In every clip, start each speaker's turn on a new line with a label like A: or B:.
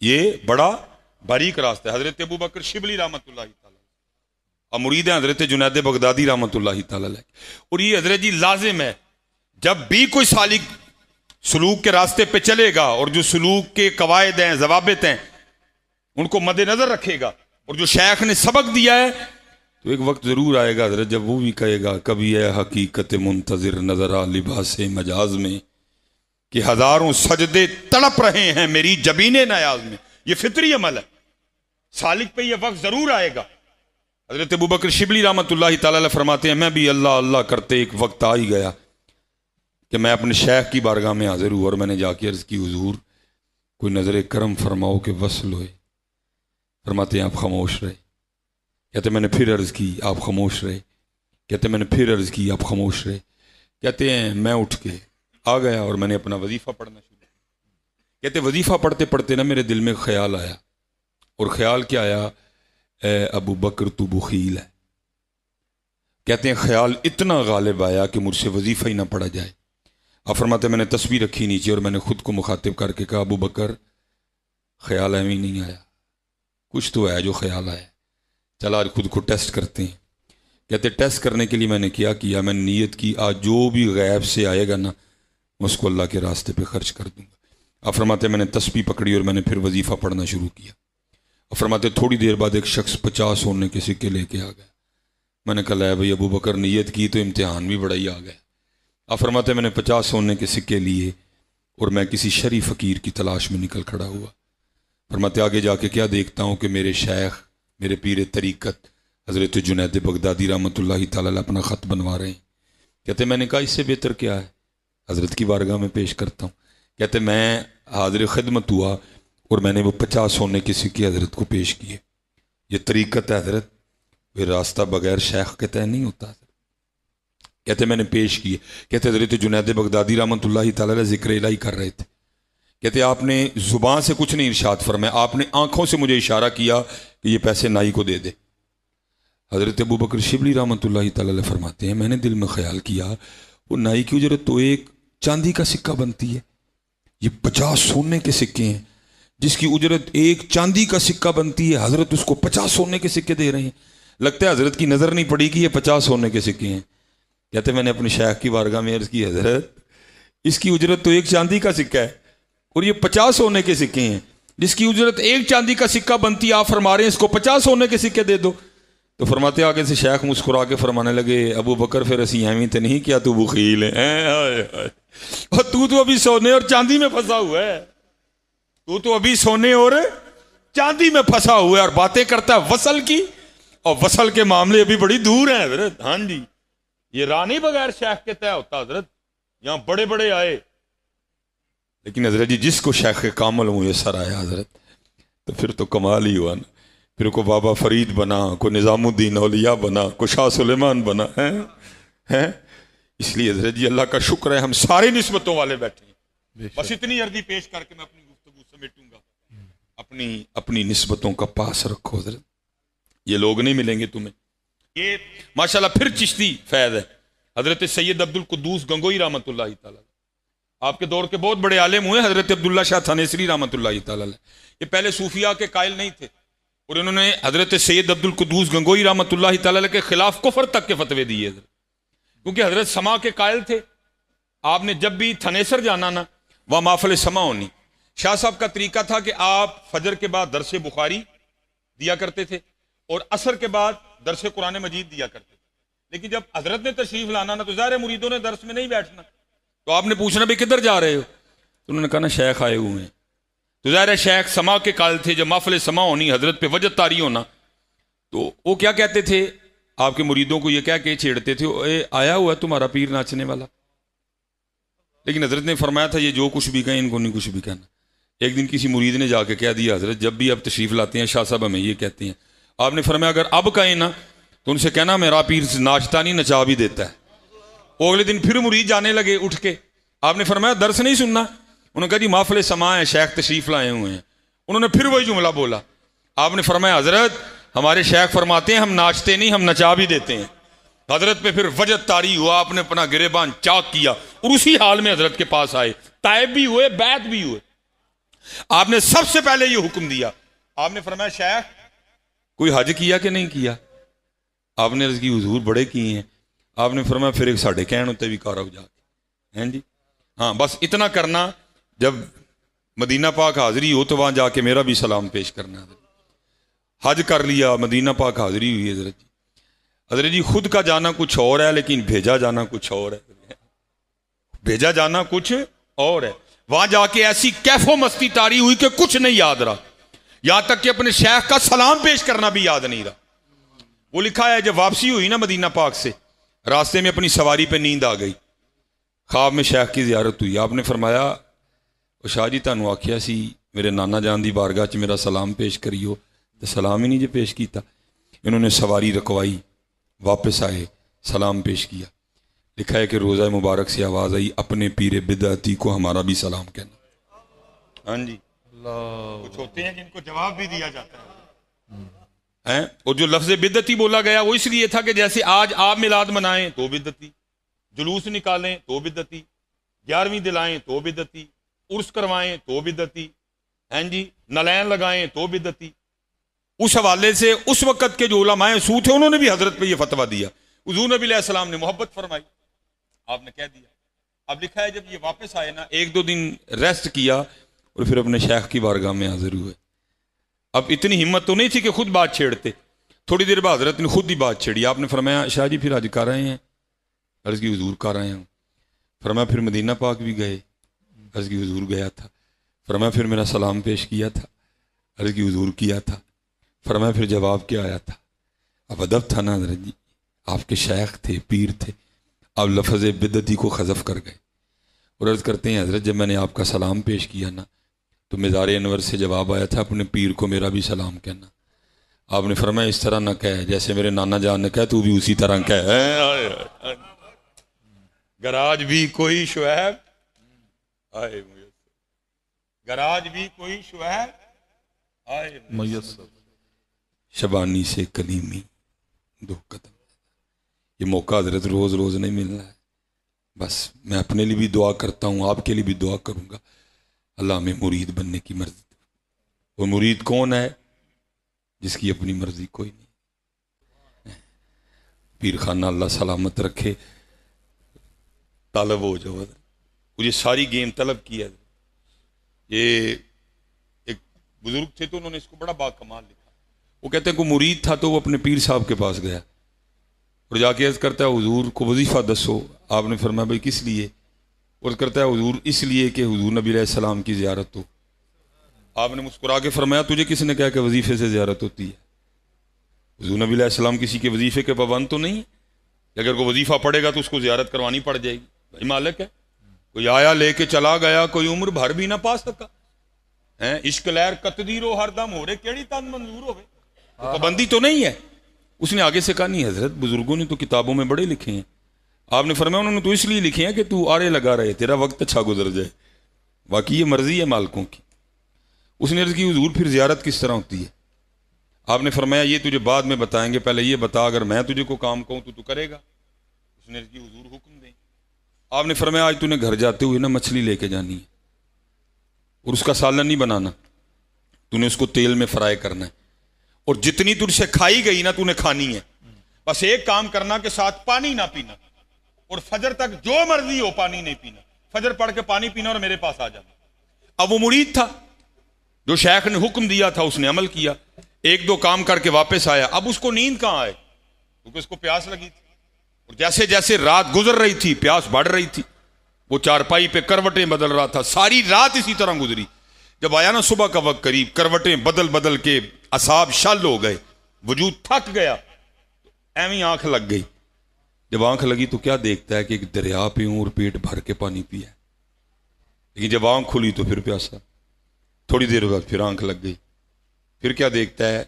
A: یہ بڑا باریک راستہ ہے. حضرت ابو بکر شبلی رحمۃ اللہ تعالی اور مرید ہیں حضرت جنید بغدادی رحمۃ اللہ تعالی علیہ. اور یہ حضرت جی لازم ہے جب بھی کوئی سالک سلوک کے راستے پہ چلے گا اور جو سلوک کے قواعد ہیں ضوابط ہیں ان کو مد نظر رکھے گا اور جو شیخ نے سبق دیا ہے تو ایک وقت ضرور آئے گا حضرت جب وہ بھی کہے گا کبھی ہے حقیقت منتظر نظر آ لباس مجاز میں کہ ہزاروں سجدے تڑپ رہے ہیں میری جبین نیاز میں. یہ فطری عمل ہے, سالک پہ یہ وقت ضرور آئے گا. حضرت ابو بکر شبلی رحمۃ اللہ تعالی علیہ فرماتے ہیں میں بھی اللہ اللہ کرتے ایک وقت آ ہی گیا کہ میں اپنے شیخ کی بارگاہ میں حاضر ہوں اور میں نے جا کے عرض کی حضور کوئی نظر کرم فرماؤ کہ وصل ہوئے. فرماتے ہیں آپ خاموش رہے. کہتے میں نے پھر عرض کی آپ خاموش رہے. کہتے میں نے پھر عرض کی آپ خاموش رہے. کہتے ہیں میں اٹھ کے آ گیا اور میں نے اپنا وظیفہ پڑھنا شروع کیا. کہتے وظیفہ پڑھتے پڑھتے نا میرے دل میں خیال آیا, اور خیال کیا آیا, اے ابو بکر تو بخیل ہے. کہتے ہیں خیال اتنا غالب آیا کہ مجھ سے وظیفہ ہی نہ پڑھا جائے. آپ فرماتے میں نے تسبیح رکھی نیچے اور میں نے خود کو مخاطب کر کے کہا ابو بکر خیال ایویں نہیں آیا, کچھ تو ہے جو خیال آیا, چلا آج خود کو ٹیسٹ کرتے ہیں. کہتے ٹیسٹ کرنے کے لیے میں نے کیا میں نے نیت کی آج جو بھی غیب سے آئے گا نا میں اس کو اللہ کے راستے پہ خرچ کر دوں گا. آپ فرماتے میں نے تسبیح پکڑی اور میں نے پھر وظیفہ پڑھنا شروع کیا. آپ فرماتے تھوڑی دیر بعد ایک شخص 50 سونے کے سکے لے کے آ گیا. میں نے کہا ہے بھائی ابو بکر نیت کی تو امتحان بھی بڑا ہی آ گیا. آپ فرماتے میں نے 50 سونے کے سکے لیے اور میں کسی شرعی فقیر کی تلاش میں نکل کھڑا ہوا. فرماتے آگے جا کے کیا دیکھتا ہوں کہ میرے شیخ میرے پیر طریقت حضرت جنید بغدادی رحمۃ اللہ تعالی علیہ اپنا خط بنوا رہے ہیں. کہتے میں نے کہا اس سے بہتر کیا ہے, حضرت کی بارگاہ میں پیش کرتا ہوں. کہتے میں حاضر خدمت ہوا اور میں نے وہ 50 سونے کے سکے حضرت کو پیش کیے. یہ طریقت ہے حضرت, یہ راستہ بغیر شیخ کے طے نہیں ہوتا. کہتے میں نے پیش کیے. کہتے حضرت جنید بغدادی رحمۃ اللہ تعالی علیہ ذکر الہی کر رہے تھے. کہتے آپ نے زبان سے کچھ نہیں ارشاد فرمایا, آپ نے آنکھوں سے مجھے اشارہ کیا کہ یہ پیسے نائی کو دے دے. حضرت ابو بکر شبلی رحمۃ اللہ تعالی علیہ فرماتے ہیں میں نے دل میں خیال کیا وہ نائی کی اجرت تو ایک چاندی کا سکہ بنتی ہے, یہ 50 سونے کے سکے ہیں جس کی اجرت ایک چاندی کا سکہ بنتی ہے, حضرت اس کو 50 سونے کے سکے دے رہے ہیں. لگتا ہے حضرت کی نظر نہیں پڑی کہ یہ 50 سونے کے سکے ہیں. کہتے میں نے اپنے شیخ کی بارگاہ میں عرض کی حضرت اس کی اجرت تو ایک چاندی کا سکہ ہے اور یہ 50 سونے کے سکے ہیں جس کی اجرت ایک چاندی کا سکہ بنتی ہے, آپ فرما رہے ہیں اس کو 50 سونے کے سکے دے دو. تو فرماتے آگے سے شیخ مسکرا کے فرمانے لگے ابو بکر پھر اسی ایویں تے نہیں کیا تو بخیل ہے, اور تو ابھی سونے اور چاندی میں پھنسا ہوا ہے, تو ابھی سونے اور چاندی میں پھنسا ہوا ہے اور باتیں کرتا ہے وصل کی, اور وصل کے معاملے ابھی بڑی دور ہیں حضرت. ہاں جی یہ رانی بغیر شیخ کے طے ہوتا حضرت, یہاں بڑے بڑے آئے لیکن حضرت جی جس کو شیخ کامل میسر آیا حضرت تو پھر تو کمال ہی ہوا نا. پھر کو بابا فرید بنا, کو نظام الدین اولیاء بنا, کو شاہ سلیمان بنا ہے. اس لیے حضرت جی اللہ کا شکر ہے ہم سارے نسبتوں والے بیٹھے ہیں. بس اتنی عرضی پیش کر کے میں اپنی گفتگو سمیٹوں گا. اپنی نسبتوں کا پاس رکھو حضرت, یہ لوگ نہیں ملیں گے تمہیں. یہ ماشاءاللہ پھر چشتی فیض ہے. حضرت سید عبد القدوس گنگوئی رحمۃ اللہ تعالی آپ کے دور کے بہت بڑے عالم ہوئے. حضرت عبداللہ شاہ تھانیسری رحمۃ اللہ تعالی یہ پہلے صوفیاء کے قائل نہیں تھے اور انہوں نے حضرت سید عبد القدوس گنگوئی رحمۃ اللہ تعالی کے خلاف کفر تک کے فتوے دیے کیونکہ حضرت سما کے قائل تھے. آپ نے جب بھی تھنیسر جانا نا وہاں محفل سما ہونی. شاہ صاحب کا طریقہ تھا کہ آپ فجر کے بعد درس بخاری دیا کرتے تھے اور عصر کے بعد درس قرآن مجید دیا کرتے تھے. لیکن جب حضرت نے تشریف لانا نا تو ظاہر مریدوں نے درس میں نہیں بیٹھنا, تو آپ نے پوچھنا بھی کدھر جا رہے ہو, تو انہوں نے کہا نا شیخ آئے ہوئے ہیں. تو ظاہر شیخ سما کے قائل تھے, جب محفل سما ہونی حضرت پہ وجد طاری ہونا تو وہ کیا کہتے تھے آپ کے مریدوں کو یہ کہہ کے چھیڑتے تھے اے آیا ہوا تمہارا پیر ناچنے والا. لیکن حضرت نے فرمایا تھا یہ جو کچھ بھی کہیں ان کو نہیں کچھ بھی کہنا. ایک دن کسی مرید نے جا کے کہہ دیا حضرت جب بھی آپ تشریف لاتے ہیں شاہ صاحب ہمیں یہ کہتے ہیں. آپ نے فرمایا اگر اب کہیں نا تو ان سے کہنا میرا پیر ناچتا نہیں نچا بھی دیتا ہے. وہ اگلے دن پھر مرید جانے لگے اٹھ کے. آپ نے فرمایا درس نہیں سننا. انہوں نے کہا جی محفل سما ہے شیخ تشریف لائے ہوئے ہیں. انہوں نے پھر وہی جملہ بولا. آپ نے فرمایا حضرت ہمارے شیخ فرماتے ہیں ہم ناچتے نہیں ہم نچا بھی دیتے ہیں. حضرت پہ پھر وجد طاری ہوا, آپ نے اپنا گریبان چاک کیا اور اسی حال میں حضرت کے پاس آئے, تائب بھی ہوئے بیعت بھی ہوئے. آپ نے سب سے پہلے یہ حکم دیا. آپ نے فرمایا شیخ کوئی حج کیا کہ نہیں کیا؟ آپ نے عرض کی حضور بڑے کیے ہیں. آپ نے فرمایا پھر ایک ساڑھے کہن ہوتے بھی کارا ہو جا کے ہیں جی. ہاں بس اتنا کرنا, جب مدینہ پاک حاضری ہو تو وہاں جا کے میرا بھی سلام پیش کرنا. حج کر لیا, مدینہ پاک حاضری ہوئی. حضرت جی, حضرت جی خود کا جانا کچھ اور ہے لیکن بھیجا جانا کچھ اور ہے. بھیجا جانا کچھ اور ہے. وہاں جا کے ایسی کیف و مستی تاری ہوئی کہ کچھ نہیں یاد رہا, یہاں تک کہ اپنے شیخ کا سلام پیش کرنا بھی یاد نہیں رہا. وہ لکھا ہے جب واپسی ہوئی نا مدینہ پاک سے, راستے میں اپنی سواری پہ نیند آ گئی, خواب میں شیخ کی زیارت ہوئی. آپ نے فرمایا شاہ جی تانوں آکھیا سی میرے نانا جان دی بارگاہ چ میرا سلام پیش کریو, تو سلام ہی نہیں جے پیش کیتا. انہوں نے سواری رکوائی, واپس آئے, سلام پیش کیا. لکھا ہے کہ روزہ مبارک سے آواز آئی اپنے پیر بدعتی کو ہمارا بھی سلام کہنا. ہاں جی, کچھ ہوتے ہیں جن کو جواب بھی دیا جاتا ہے. اور جو لفظ بدعتی بولا گیا وہ اس لیے تھا کہ جیسے آج آپ میلاد منائیں تو بدعتی, جلوس نکالیں تو بدعتی, 11ویں دلائیں تو بدعتی, عرس کروائیں تو بدعتی, ہیں جی نلین لگائیں تو بدعتی. اس حوالے سے اس وقت کے جو علماء سو تھے انہوں نے بھی حضرت پہ یہ فتویٰ دیا. حضور نبی علیہ السلام نے محبت فرمائی, آپ نے کہہ دیا. اب لکھا ہے جب یہ واپس آئے نا, 1-2 دن ریسٹ کیا اور پھر اپنے شیخ کی بارگاہ میں حاضر ہوئے. اب اتنی ہمت تو نہیں تھی کہ خود بات چھیڑتے. تھوڑی دیر بعد حضرت نے خود ہی بات چھیڑی. آپ نے فرمایا شاہ جی پھر آج کر رہے ہیں؟ عرض کی حضور کر رہے ہیں. فرمایا پھر مدینہ پاک بھی گئے؟ عرض کی حضور گیا تھا. فرمایا پھر میرا سلام پیش کیا تھا؟ عرض کی حضور کیا تھا. فرمایا پھر جواب کیا آیا تھا؟ اب ادب تھا نا حضرت جی, آپ کے شیخ تھے, پیر تھے, آپ لفظ بدعتی کو حذف کر گئے. اور عرض کرتے ہیں حضرت جب میں نے آپ کا سلام پیش کیا نا تو مزار انور سے جواب آیا تھا اپنے پیر کو میرا بھی سلام کہنا. آپ نے فرمایا اس طرح نہ کہے جیسے میرے نانا جان نے کہا, تو بھی اسی طرح کہے. گراج بھی کوئی شعیب, گراج بھی کوئی شعیب میسر, شبانی سے کلیمی 2 قدم. یہ موقع حضرت روز روز نہیں مل رہا ہے. بس میں اپنے لیے بھی دعا کرتا ہوں, آپ کے لیے بھی دعا کروں گا, اللہ میں مرید بننے کی مرضی. وہ مرید کون ہے جس کی اپنی مرضی کوئی نہیں. پیر خانہ اللہ سلامت رکھے, طالب ہو جاؤ. مجھے ساری گیم طلب کی ہے. یہ ایک بزرگ تھے تو انہوں نے اس کو بڑا باکمال لکھا. وہ کہتے ہیں کوئی مرید تھا تو وہ اپنے پیر صاحب کے پاس گیا اور جا کے عرض کرتا ہے حضور کو وظیفہ دسو. آپ نے فرمایا بھائی کس لیے؟ عرض کرتا ہے حضور اس لیے کہ حضور نبی علیہ السلام کی زیارت ہو. آپ نے مسکرا کے فرمایا تجھے کس نے کہا کہ وظیفے سے زیارت ہوتی ہے؟ حضور نبی علیہ السلام کسی کے وظیفے کے پابند تو نہیں, اگر کوئی وظیفہ پڑے گا تو اس کو زیارت کروانی پڑ جائے گی. بھائی مالک ہے, کوئی آیا لے کے چلا گیا, کوئی عمر بھر بھی نہ پا سکا. عشق لہر کتدیرو ہر دم ہو رہے کیڑی تن منظور ہوئے, پابندی تو نہیں ہے. اس نے آگے سے کہا نہیں حضرت بزرگوں نے تو کتابوں میں بڑے لکھے ہیں. آپ نے فرمایا انہوں نے تو اس لیے لکھے ہیں کہ تو آرے لگا رہے, تیرا وقت اچھا گزر جائے. باقی یہ مرضی ہے مالکوں کی. اس نے عرض کی حضور پھر زیارت کس طرح ہوتی ہے؟ آپ نے فرمایا یہ تجھے بعد میں بتائیں گے, پہلے یہ بتا اگر میں تجھے کو کام کہوں تو کرے گا؟ اس نے عرض کی حضور حکم دیں. آپ نے فرمایا آج تو نے گھر جاتے ہوئے نا مچھلی لے کے جانی ہے اور اس کا سالن نہیں بنانا, تو نے اس کو تیل میں فرائی کرنا ہے اور جتنی تجھ سے کھائی گئی نا تو نے کھانی ہے. بس ایک کام کرنا کہ ساتھ پانی نہ پینا اور فجر تک جو مرضی ہو پانی نہیں پینا. فجر پڑھ کے پانی پینا اور میرے پاس آ جانا. اب وہ مرید تھا, جو شیخ نے حکم دیا تھا اس نے عمل کیا, 1-2 کام کر کے واپس آیا. اب اس کو نیند کہاں آئے کیونکہ اس کو پیاس لگی تھی اور جیسے جیسے رات گزر رہی تھی پیاس بڑھ رہی تھی. وہ چارپائی پہ کروٹیں بدل رہا تھا, ساری رات اسی طرح گزری. جب آیا نا صبح کا وقت قریب, کروٹیں بدل بدل کے اعصاب شل ہو گئے, وجود تھک گیا, ایویں آنکھ لگ گئی. جب آنکھ لگی تو کیا دیکھتا ہے کہ ایک دریا پہ ہوں اور پیٹ بھر کے پانی پیا. لیکن جب آنکھ کھلی تو پھر پیاسا. تھوڑی دیر بعد پھر آنکھ لگ گئی, پھر کیا دیکھتا ہے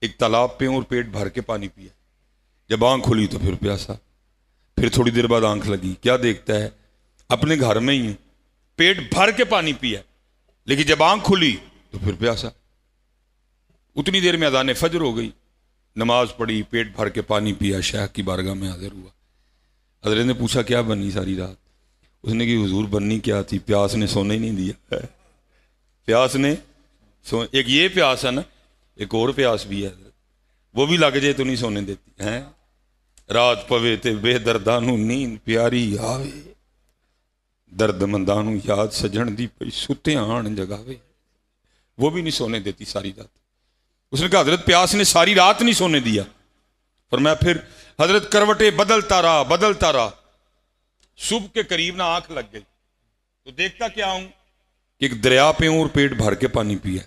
A: ایک تالاب پہ ہوں اور پیٹ بھر کے پانی پیا. جب آنکھ کھلی تو پھر پیاسا. پھر تھوڑی دیر بعد آنکھ لگی, کیا دیکھتا ہے اپنے گھر میں ہی ہوں, پیٹ بھر کے پانی پیا, لیکن جب آنکھ کھلی تو پھر پیاسا. اتنی دیر میں اذان فجر ہو گئی, نماز پڑھی, پیٹ بھر کے پانی پیا, شیخ کی بارگاہ میں حاضر ہوا. حضرت نے پوچھا کیا بنی ساری رات؟ اس نے کہ حضور بننی کیا تھی, پیاس نے سونے ہی نہیں دیا. پیاس نے ایک یہ پیاس ہے نا، ایک اور پیاس بھی ہے، وہ بھی لگ جائے تو نہیں سونے دیتی ہیں. رات پوے تے بے دردانو نیند پیاری آوے، درد مندانو یاد سجن دی پئی ستے آن جگاوے، وہ بھی نہیں سونے دیتی ساری رات. اس نے کہا حضرت پیاس نے ساری رات نہیں سونے دیا. فرمایا پھر حضرت کروٹیں بدلتا رہا. صبح کے قریب نہ آنکھ لگ گئی تو دیکھتا کیا ہوں کہ ایک دریا پہ ہوں اور پیٹ بھر کے پانی پیا،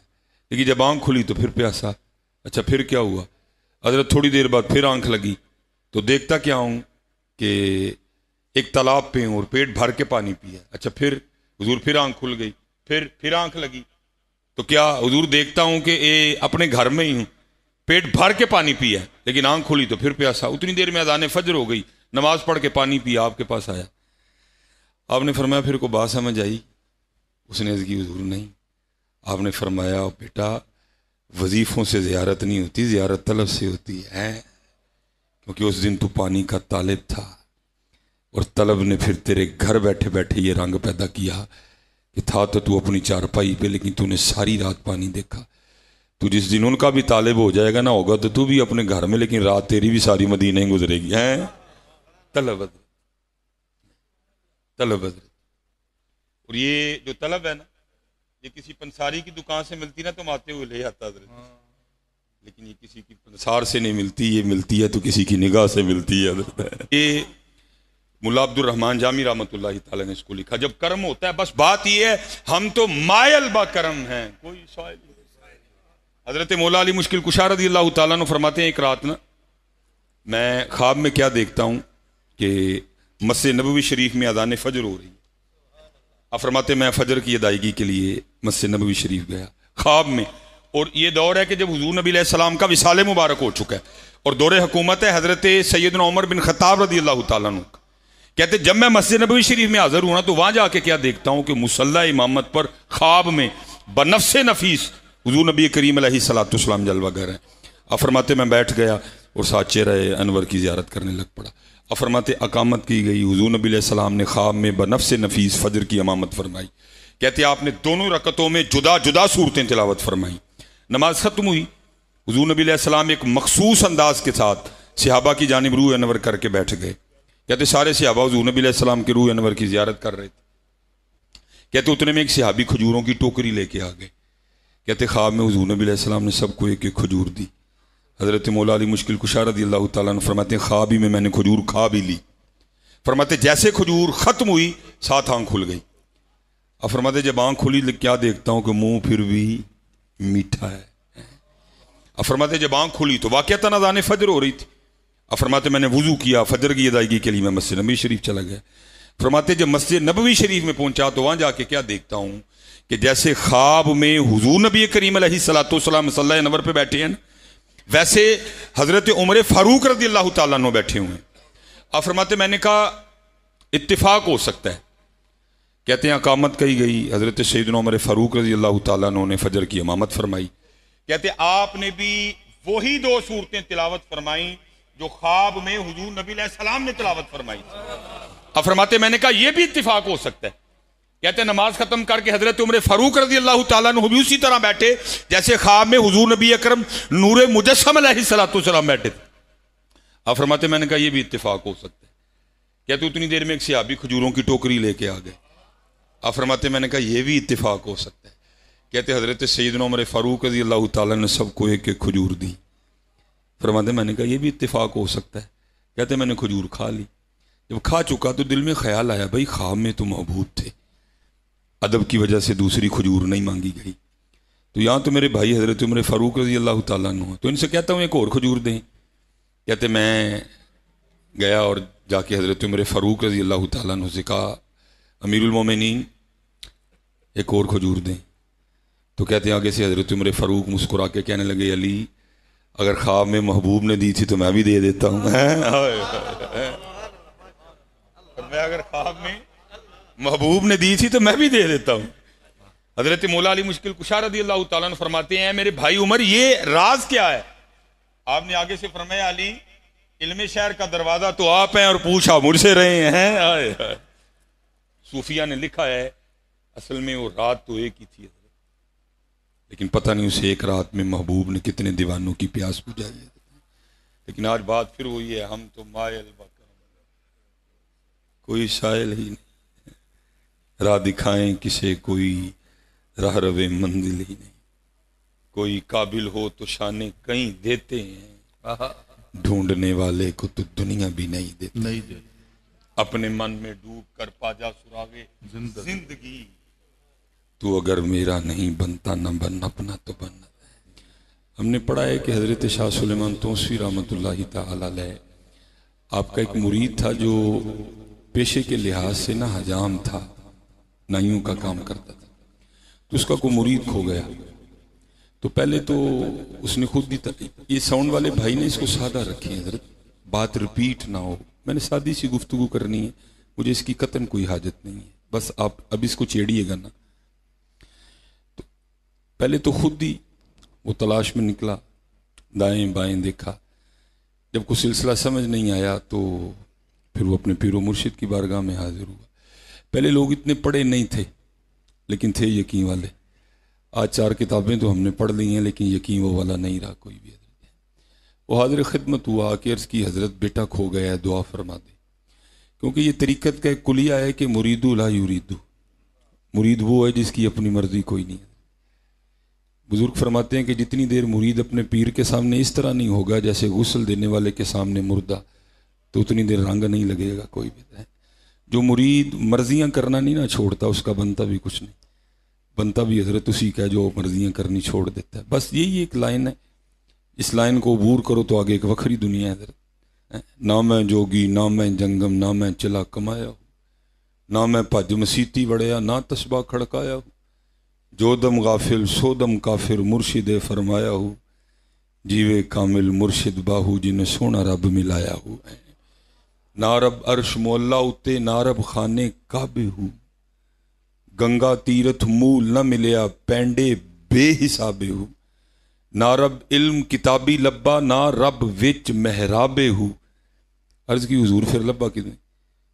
A: لیکن جب آنکھ کھلی تو پھر پیاسا. اچھا پھر کیا ہوا؟ حضرت تھوڑی دیر بعد پھر آنکھ لگی تو دیکھتا کیا ہوں کہ ایک تالاب پہ ہوں اور پیٹ بھر کے پانی پیا. اچھا پھر حضور پھر آنکھ کھل گئی، پھر آنکھ لگی تو کیا حضور دیکھتا ہوں کہ اپنے گھر میں ہی ہوں، پیٹ بھر کے پانی پیا لیکن آنکھ کھلی تو پھر پیاسا. اتنی دیر میں اذان فجر ہو گئی، نماز پڑھ کے پانی پیا، آپ کے پاس آیا. آپ نے فرمایا پھر کو بات سمجھ آئی؟ اس نے عرض کی حضور نہیں. آپ نے فرمایا بیٹا وظیفوں سے زیارت نہیں ہوتی، زیارت طلب سے ہوتی ہے، کیونکہ اس دن تو پانی کا طالب تھا اور طلب نے پھر تیرے گھر بیٹھے بیٹھے یہ رنگ پیدا کیا کہ تھا تو اپنی چارپائی پہ لیکن تو نے ساری رات پانی دیکھا. تو جس دن ان کا بھی طالب ہو جائے گا نا ہوگا تو بھی اپنے گھر میں، لیکن رات تیری بھی ساری مدینہ ہی گزرے گی. ہیں طلب اور یہ جو طلب ہے نا یہ کسی پنساری کی دکان سے ملتی نا تو آتے ہوئے لے آتا حضرت، لیکن یہ کسی کی پنسار سے نہیں ملتی، یہ ملتی ہے تو کسی کی نگاہ سے ملتی ہے حضرت. یہ ملا عبد الرحمن جامی رحمۃ اللہ تعالی نے اس کو لکھا. جب کرم ہوتا ہے بس بات یہ ہے ہم تو مائل با کرم ہیں، کوئی سائل. حضرت مولا علی مشکل کشا رضی اللہ تعالیٰ نے فرماتے ہیں ایک رات نا میں خواب میں کیا دیکھتا ہوں کہ مسجد نبوی شریف میں اذان فجر ہو رہی ہے. اب فرماتے میں فجر کی ادائیگی کے لیے مسجد نبوی شریف گیا خواب میں، اور یہ دور ہے کہ جب حضور نبی علیہ السلام کا وصال مبارک ہو چکا ہے اور دور حکومت ہے حضرت سیدنا عمر بن خطاب رضی اللہ تعالیٰ عنہ. کہتے جب میں مسجد نبوی شریف میں حاضر ہوں تو وہاں جا کے کیا دیکھتا ہوں کہ مصلی امامت پر خواب میں بنفس نفیس حضور نبی کریم علیہ الصلوۃ والسلام جلوہ گر ہیں. اب فرماتے میں بیٹھ گیا اور ساتھ چہرہ انور کی زیارت کرنے لگ پڑا. اب فرماتے اقامت کی گئی، حضور نبی علیہ السلام نے خواب میں بنفس نفیس فجر کی امامت فرمائی. کہتے آپ نے دونوں رکعتوں میں جدا جدا صورتیں تلاوت فرمائی. نماز ختم ہوئی، حضور نبی علیہ السلام ایک مخصوص انداز کے ساتھ صحابہ کی جانب روح انور کر کے بیٹھ گئے. کہتے سارے صحابہ حضور نبی علیہ السلام کے روح انور کی زیارت کر رہے تھے. کہتے اتنے میں ایک صحابی کھجوروں کی ٹوکری لے کے آ گئے. کہتے خواب میں حضور نبی علیہ السلام نے سب کو ایک ایک کھجور دی. حضرت مولا علی مشکل کشا رضی اللہ تعالیٰ عنہ فرماتے ہیں خواب ہی میں نے کھجور کھا بھی لی. فرماتے جیسے کھجور ختم ہوئی ساتھ آنکھ کھل گئی. اب فرماتے جب آنکھ کھلی کیا دیکھتا ہوں کہ منہ پھر بھی میٹھا ہے. اب فرماتے جب آنکھ کھلی تو واقعتاً اذان فجر ہو رہی تھی. اب فرماتے میں نے وضو کیا فجر کی ادائیگی کے لیے میں مسجد نبوی شریف چلا گیا. فرماتے جب مسجد نبوی شریف میں پہنچا تو وہاں جا کے کیا دیکھتا ہوں کہ جیسے خواب میں حضور نبی کریم علیہ الصلوۃ والسلام مصلی انور پہ بیٹھے ہیں ویسے حضرت عمر فاروق رضی اللہ تعالیٰ عنہ بیٹھے ہوئے ہیں. اب فرماتے میں نے کہا اتفاق ہو سکتا ہے. کہتے ہیں اقامت کہی گئی، حضرت سیدنا عمر فاروق رضی اللہ تعالیٰ عنہ نے فجر کی امامت فرمائی. کہتے آپ نے بھی وہی دو صورتیں تلاوت فرمائیں جو خواب میں حضور نبی علیہ السلام نے تلاوت فرمائی. اب فرماتے میں نے کہا یہ بھی اتفاق ہو سکتا ہے. کہتے نماز ختم کر کے حضرت عمر فاروق رضی اللہ تعالیٰ عنہ بھی اسی طرح بیٹھے جیسے خواب میں حضور نبی اکرم نور مجسم علیہ الصلوۃ والسلام بیٹھے تھے. اب فرماتے میں نے کہا یہ بھی اتفاق ہو سکتا ہے. کہتے اتنی دیر میں ایک صحابی کھجوروں کی ٹوکری لے کے آ گئے. اب فرماتے میں نے کہا یہ بھی اتفاق ہو سکتا ہے. کہتے حضرت سیدنا عمر فاروق رضی اللہ تعالیٰ نے سب کو ایک ایک کھجور دی. فرماتے میں نے کہا یہ بھی اتفاق ہو سکتا ہے. کہتے میں نے کھجور کھا لی. جب کھا چکا تو دل میں خیال آیا بھائی خواب میں تو محبوب تھے، ادب کی وجہ سے دوسری کھجور نہیں مانگی گئی، تو یہاں تو میرے بھائی حضرت عمر فاروق رضی اللہ تعالیٰ عنہ تو ان سے کہتا ہوں ایک اور کھجور دیں. کہتے میں گیا اور جا کے حضرت عمر فاروق رضی اللہ تعالیٰ عنہ سے کہا امیر المومنین ایک اور کھجور دیں. تو کہتے ہیں آگے سے حضرت عمر فاروق مسکرا کے کہنے لگے علی اگر خواب میں محبوب نے دی تھی تو میں بھی دے دیتا ہوں. میں اگر خواب میں محبوب نے دی تھی تو میں بھی دے دیتا ہوں. حضرت مولا علی مشکل کشا رضی اللہ تعالیٰ عنہ فرماتے ہیں میرے بھائی عمر یہ راز کیا ہے؟ آپ نے آگے سے فرمایا علی علم شہر کا دروازہ تو آپ ہیں اور پوچھا مجھ سے رہے ہیں. صوفیہ نے لکھا ہے اصل میں وہ رات تو ایک ہی تھی. لیکن پتہ نہیں اسے ایک رات میں محبوب نے کتنے دیوانوں کی پیاس بجھائی ہے. لیکن آج بات پھر وہی ہے، ہم تو مائل بکر کوئی سائل ہی نہیں، راہ دکھائیں کسے کوئی راہ روے منزل ہی نہیں، کوئی قابل ہو تو شانے کہیں دیتے ہیں، ڈھونڈنے والے کو تو دنیا بھی نہیں دیتے. اپنے من میں ڈوب کر پاجا سراغے زندگی، تو اگر میرا نہیں بنتا نہ بن اپنا تو بن. ہم نے پڑھا ہے کہ حضرت شاہ سلیمان توسیٰ رحمۃ اللہ تعالی علیہ آپ کا ایک مرید تھا جو پیشے کے لحاظ سے نہ حجام تھا، نائیوں کا کام کرتا تھا. تو اس کا کوئی مرید کھو گیا. تو پہلے تو اس نے خود بھی یہ ساؤنڈ والے بھائی نے اس کو سادہ رکھے ہیں حضرت، بات ریپیٹ نہ ہو. میں نے سادی سی گفتگو کرنی ہے، مجھے اس کی قطعاً کوئی حاجت نہیں ہے، بس آپ اب اس کو چھیڑیے گا نا. تو پہلے تو خود ہی وہ تلاش میں نکلا، دائیں بائیں دیکھا. جب کوئی سلسلہ سمجھ نہیں آیا تو پھر وہ اپنے پیر و مرشد کی بارگاہ میں حاضر ہوا. پہلے لوگ اتنے پڑھے نہیں تھے لیکن تھے یقین والے. آج 4 کتابیں تو ہم نے پڑھ لی ہیں لیکن یقین وہ والا نہیں رہا کوئی بھی. وہ حاضر خدمت ہوا کہ عرض کی حضرت بیٹا کھو گیا ہے، دعا فرما دے. کیونکہ یہ طریقت کا ایک کلیہ ہے کہ مریدو لا یریدو، مرید وہ ہے جس کی اپنی مرضی کوئی نہیں ہے. بزرگ فرماتے ہیں کہ جتنی دیر مرید اپنے پیر کے سامنے اس طرح نہیں ہوگا جیسے غسل دینے والے کے سامنے مردہ، تو اتنی دیر رنگ نہیں لگے گا کوئی بھی. جو مرید مرضیاں کرنا نہیں نہ چھوڑتا اس کا بنتا بھی کچھ نہیں، بنتا بھی حضرت اسی کا جو مرضیاں کرنی چھوڑ دیتا ہے. بس یہی ایک لائن ہے، اس لائن کو عبور کرو تو آگے ایک وکھری دنیا ہے حضرت. نہ میں جوگی نہ میں جنگم نہ میں چلا کمایا ہوں، نہ میں پج مسیتی بڑھیا نہ تسبہ کھڑکایا ہوں، جو دم غافل سو دم کافر مرشد فرمایا ہوں، جیوے کامل مرشد باہو جنہیں سونا رب ملایا ہوں. نہ رب عرش مولا اتے نہ رب خانے کعبے ہوں، گنگا تیرتھ مول نہ ملیا پینڈے بے حسابے ہوں. نہ رب علم کتابی لبا نہ رب وچ محرابے ہوں. عرض کی حضور پھر لبا کتنے؟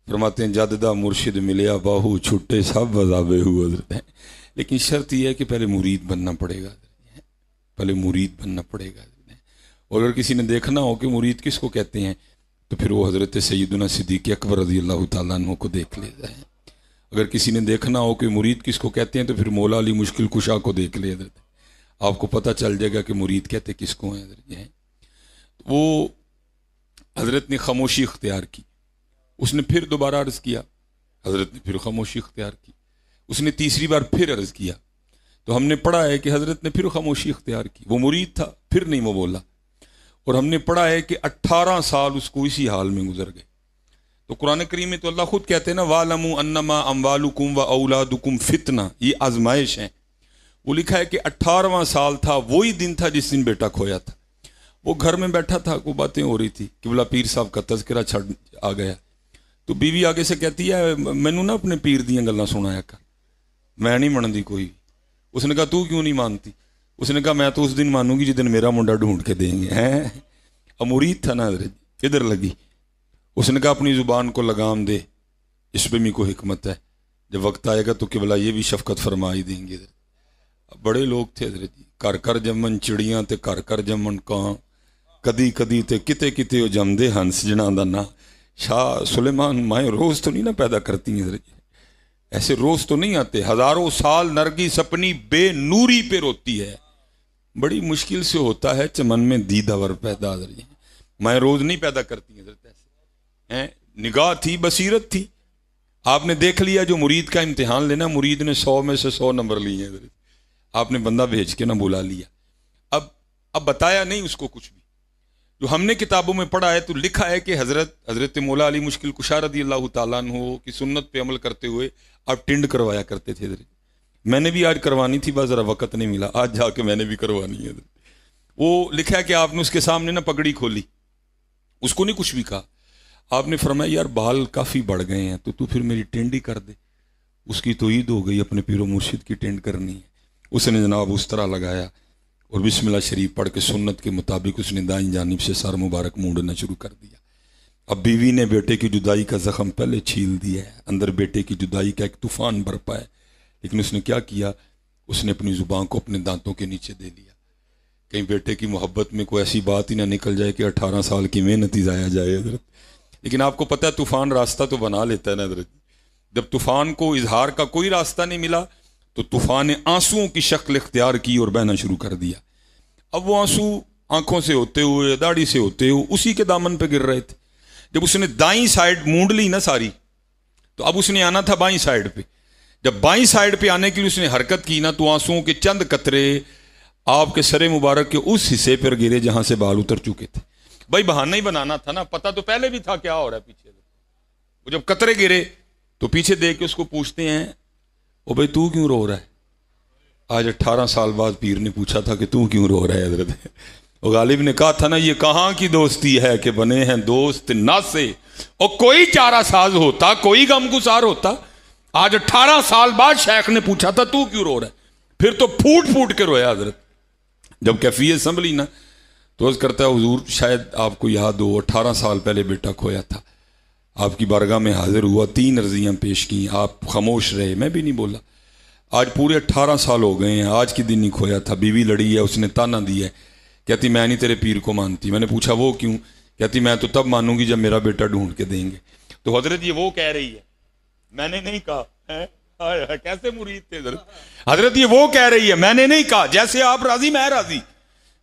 A: فرماتے ہیں جددہ مرشد ملیا باہو چھٹے سب وزابے ہو. حضرت ہیں لیکن شرط یہ ہے کہ پہلے مرید بننا پڑے گا، پہلے مرید بننا پڑے گا. اور اگر کسی نے دیکھنا ہو کہ مرید کس کو کہتے ہیں تو پھر وہ حضرت سیدنا صدیق اکبر رضی اللہ تعالیٰ عنہ کو دیکھ لیتا ہے. اگر کسی نے دیکھنا ہو کہ مرید کس کو کہتے ہیں تو پھر مولا علی مشکل کشا کو دیکھ لے. حضرت آپ کو پتہ چل جائے گا کہ مرید کہتے کس کو ہیں. حضرت ہیں وہ حضرت نے خاموشی اختیار کی. اس نے پھر دوبارہ عرض کیا، حضرت نے پھر خاموشی اختیار کی. اس نے تیسری بار پھر عرض کیا تو ہم نے پڑھا ہے کہ حضرت نے پھر خاموشی اختیار کی. وہ مرید تھا پھر نہیں وہ بولا. اور ہم نے پڑھا ہے کہ 18 سال اس کو اسی حال میں گزر گئے. تو قرآن کریم میں تو اللہ خود کہتے ہیں نا وَاعْلَمُوا أَنَّمَا أَمْوَالُكُمْ وَأَوْلَادُكُمْ فِتْنَةٌ، یہ آزمائش ہے. وہ لکھا ہے کہ 18واں سال تھا، وہی دن تھا جس دن بیٹا کھویا تھا. وہ گھر میں بیٹھا تھا، کو باتیں ہو رہی تھی کہ بلا پیر صاحب کا تذکرہ چھڑ آ گیا. تو بیوی آگے سے کہتی ہے مینوں نہ اپنے پیر دیاں گلاں سنایا کر، میں نہیں مانتی کوئی. اس نے کہا تو کیوں نہیں مانتی؟ اس نے کہا میں تو اس دن مانوں گی جس دن میرا منڈا ڈھونڈ کے دیں گے. ہیں امورید تھا نا حضرت، ادھر لگی. اس نے کہا اپنی زبان کو لگام دے، اس پہ بھی کوئی حکمت ہے، جب وقت آئے گا تو قبلہ یہ بھی شفقت فرمائی دیں گے. بڑے لوگ تھے حضرت جی، کر کر جمن چڑیاں تے کر کر جمن کان، کدی کدی تے کتے کتے جم دے ہنس جنا دا نا. شاہ سلیمان مائیں روز تو نہیں نا پیدا کرتی ہیں حضرت جی، ایسے روز تو نہیں آتے. ہزاروں سال نرگس اپنی بے نوری پہ روتی ہے، بڑی مشکل سے ہوتا ہے چمن میں دیدہ ور پیدا. حضرت جی مائیں روز نہیں پیدا کرتی حضرت، ایسے نگاہ تھی، بصیرت تھی. آپ نے دیکھ لیا جو مرید کا امتحان لینا، مرید نے 100 میں سے 100 نمبر لیے ہیں حضرت. آپ نے بندہ بھیج کے نہ بلا لیا. اب بتایا نہیں اس کو کچھ بھی. جو ہم نے کتابوں میں پڑھا ہے تو لکھا ہے کہ حضرت مولا علی مشکل کشا رضی اللہ تعالیٰ عنہ کی سنت پہ عمل کرتے ہوئے آپ ٹنڈ کروایا کرتے تھے حضرت. میں نے بھی آج کروانی تھی، بس ذرا وقت نہیں ملا، آج جا کے میں نے بھی کروانی ہے. وہ لکھا ہے کہ آپ نے اس کے سامنے نہ پگڑی کھولی، اس کو نہیں کچھ بھی کہا. آپ نے فرمایا یار بال کافی بڑھ گئے ہیں تو پھر میری ٹینڈ ہی کر دے. اس کی تو عید ہو گئی، اپنے پیر و مرشد کی ٹینڈ کرنی ہے. اس نے جناب اس طرح لگایا اور بسم اللہ شریف پڑھ کے سنت کے مطابق اس نے دائیں جانب سے سر مبارک مونڈنا شروع کر دیا. اب بیوی نے بیٹے کی جدائی کا زخم پہلے چھیل دیا ہے، اندر بیٹے کی جدائی کا ایک طوفان برپا ہے. لیکن اس نے کیا کیا، اس نے اپنی زبان کو اپنے دانتوں کے نیچے دے لیا. کہیں بیٹے کی محبت میں کوئی ایسی بات ہی نہ نکل جائے کہ 18 سال کی محنت ہی ضائع جائے حضرت. لیکن آپ کو پتہ ہے طوفان راستہ تو بنا لیتا ہے نا حضرت. جب طوفان کو اظہار کا کوئی راستہ نہیں ملا تو طوفان نے آنسوؤں کی شکل اختیار کی اور بہنا شروع کر دیا. اب وہ آنسو آنکھوں سے ہوتے ہوئے داڑھی سے ہوتے ہوئے اسی کے دامن پہ گر رہے تھے. جب اس نے دائیں سائڈ مونڈ لی نا ساری, تو اب اس نے آنا تھا بائیں سائڈ پہ. جب بائیں سائڈ پہ آنے کے لیے اس نے حرکت کی نا, تو آنسوؤں کے چند قطرے آپ کے سر مبارک کے اس حصے پر گرے جہاں سے بال اتر چکے تھے. بھائی بہانہ ہی بنانا تھا نا, پتہ تو پہلے بھی تھا کیا ہو رہا ہے پیچھے. وہ جب قطرے گرے تو پیچھے دیکھ کے اس کو پوچھتے ہیں, او بھائی تو کیوں رو رہا ہے؟ آج 18 سال بعد پیر نے پوچھا تھا کہ تو کیوں رو رہا ہے حضرت. وہ غالب نے کہا تھا نا, یہ کہاں کی دوستی ہے کہ بنے ہیں دوست نہ سے, اور کوئی چارہ ساز ہوتا, کوئی غم گسار ہوتا. آج 18 سال بعد شیخ نے پوچھا تھا تو کیوں رو رہا ہے, پھر تو پھوٹ پھوٹ کے رویا حضرت. جب کیفیت سنبھلی نا تو عرض کرتا ہے حضور شاید آپ کو یاد ہو 18 سال پہلے بیٹا کھویا تھا, آپ کی بارگاہ میں حاضر ہوا, 3 عرضیاں پیش کی, آپ خاموش رہے, میں بھی نہیں بولا. آج پورے 18 سال ہو گئے ہیں, آج کی دن ہی کھویا تھا. بیوی لڑی ہے, اس نے تانا دیا ہے, کہتی میں نہیں تیرے پیر کو مانتی. میں نے پوچھا وہ کیوں؟ کہتی میں تو تب مانوں گی جب میرا بیٹا ڈھونڈ کے دیں گے. تو حضرت یہ وہ کہہ رہی ہے, میں نے نہیں کہا. کیسے مرید تھے حضرت, یہ وہ کہہ رہی ہے, میں نے نہیں کہا. جیسے آپ راضی میں راضی,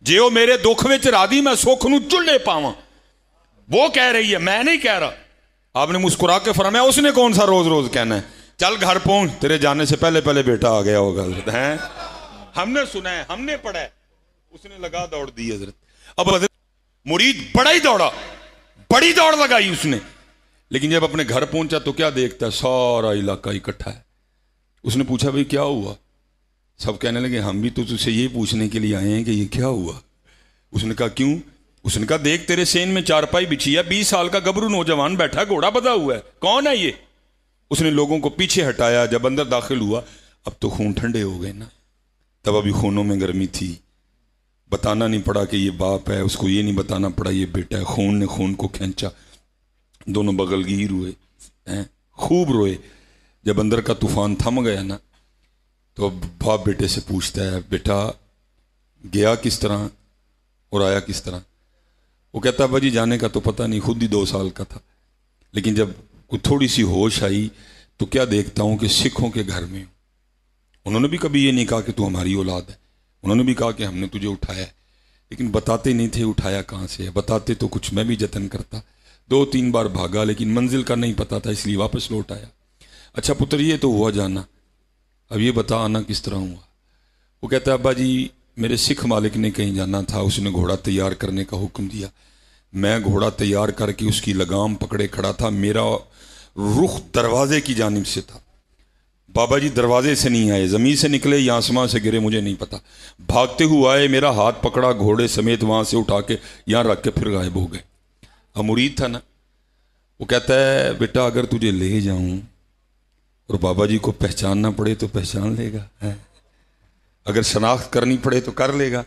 A: جیو میرے دکھ وچ راضی میں سکھ نو چلے پاواں. وہ کہہ رہی ہے, میں نہیں کہہ رہا. آپ نے مسکرا کے فرمایا اس نے کون سا روز روز کہنا ہے, چل گھر پہنچ, تیرے جانے سے پہلے پہلے بیٹا آ گیا ہوگا حضرت. ہیں ہم نے سنا ہے, ہم نے پڑھا ہے. اس نے لگا دوڑ دی حضرت. اب حضرت مرید بڑا ہی دوڑا, بڑی دوڑ لگائی اس نے. لیکن جب اپنے گھر پہنچا تو کیا دیکھتا ہے, سارا علاقہ اکٹھا ہے. اس نے پوچھا بھئی کیا ہوا؟ سب کہنے لگے ہم بھی تو تجھ سے یہی پوچھنے کے لیے آئے ہیں کہ یہ کیا ہوا. اس نے کہا کیوں؟ اس نے کہا دیکھ تیرے سین میں چارپائی بچھی ہے, 20 سال کا گبرو نوجوان بیٹھا, گھوڑا بدھا ہوا ہے, کون ہے یہ؟ اس نے لوگوں کو پیچھے ہٹایا. جب اندر داخل ہوا, اب تو خون ٹھنڈے ہو گئے نا, تب ابھی خونوں میں گرمی تھی. بتانا نہیں پڑا کہ یہ باپ ہے, اس کو یہ نہیں بتانا پڑا یہ بیٹا ہے. خون نے خون کو کھینچا, دونوں بغل گیر ہوئے, خوب روئے. جب اندر کا طوفان تھم گیا نا, تو باپ بیٹے سے پوچھتا ہے بیٹا گیا کس طرح اور آیا کس طرح؟ وہ کہتا ہے بھاجی جانے کا تو پتہ نہیں, خود ہی 2 سال کا تھا. لیکن جب کوئی تھوڑی سی ہوش آئی تو کیا دیکھتا ہوں کہ سکھوں کے گھر میں. انہوں نے بھی کبھی یہ نہیں کہا کہ تو ہماری اولاد ہے, انہوں نے بھی کہا کہ ہم نے تجھے اٹھایا ہے, لیکن بتاتے نہیں تھے اٹھایا کہاں سے ہے. بتاتے تو کچھ میں بھی جتن کرتا, 2-3 بار بھاگا, لیکن منزل کا نہیں پتا تھا, اس لیے واپس لوٹ آیا. اچھا پتر یہ تو ہوا جانا, اب یہ بتا آنا کس طرح ہوا؟ وہ کہتا ہے ابا جی میرے سکھ مالک نے کہیں جانا تھا, اس نے گھوڑا تیار کرنے کا حکم دیا. میں گھوڑا تیار کر کے اس کی لگام پکڑے کھڑا تھا, میرا رخ دروازے کی جانب سے تھا. بابا جی دروازے سے نہیں آئے, زمین سے نکلے یا آسمان سے گرے مجھے نہیں پتا. بھاگتے ہوئے آئے, میرا ہاتھ پکڑا, گھوڑے سمیت وہاں سے اٹھا کے یہاں رکھ کے پھر غائب ہو گئے. اب مرید تھا نا, وہ کہتا ہے بیٹا اگر تجھے لے جاؤں اور بابا جی کو پہچاننا پڑے تو پہچان لے گا, اگر شناخت کرنی پڑے تو کر لے گا.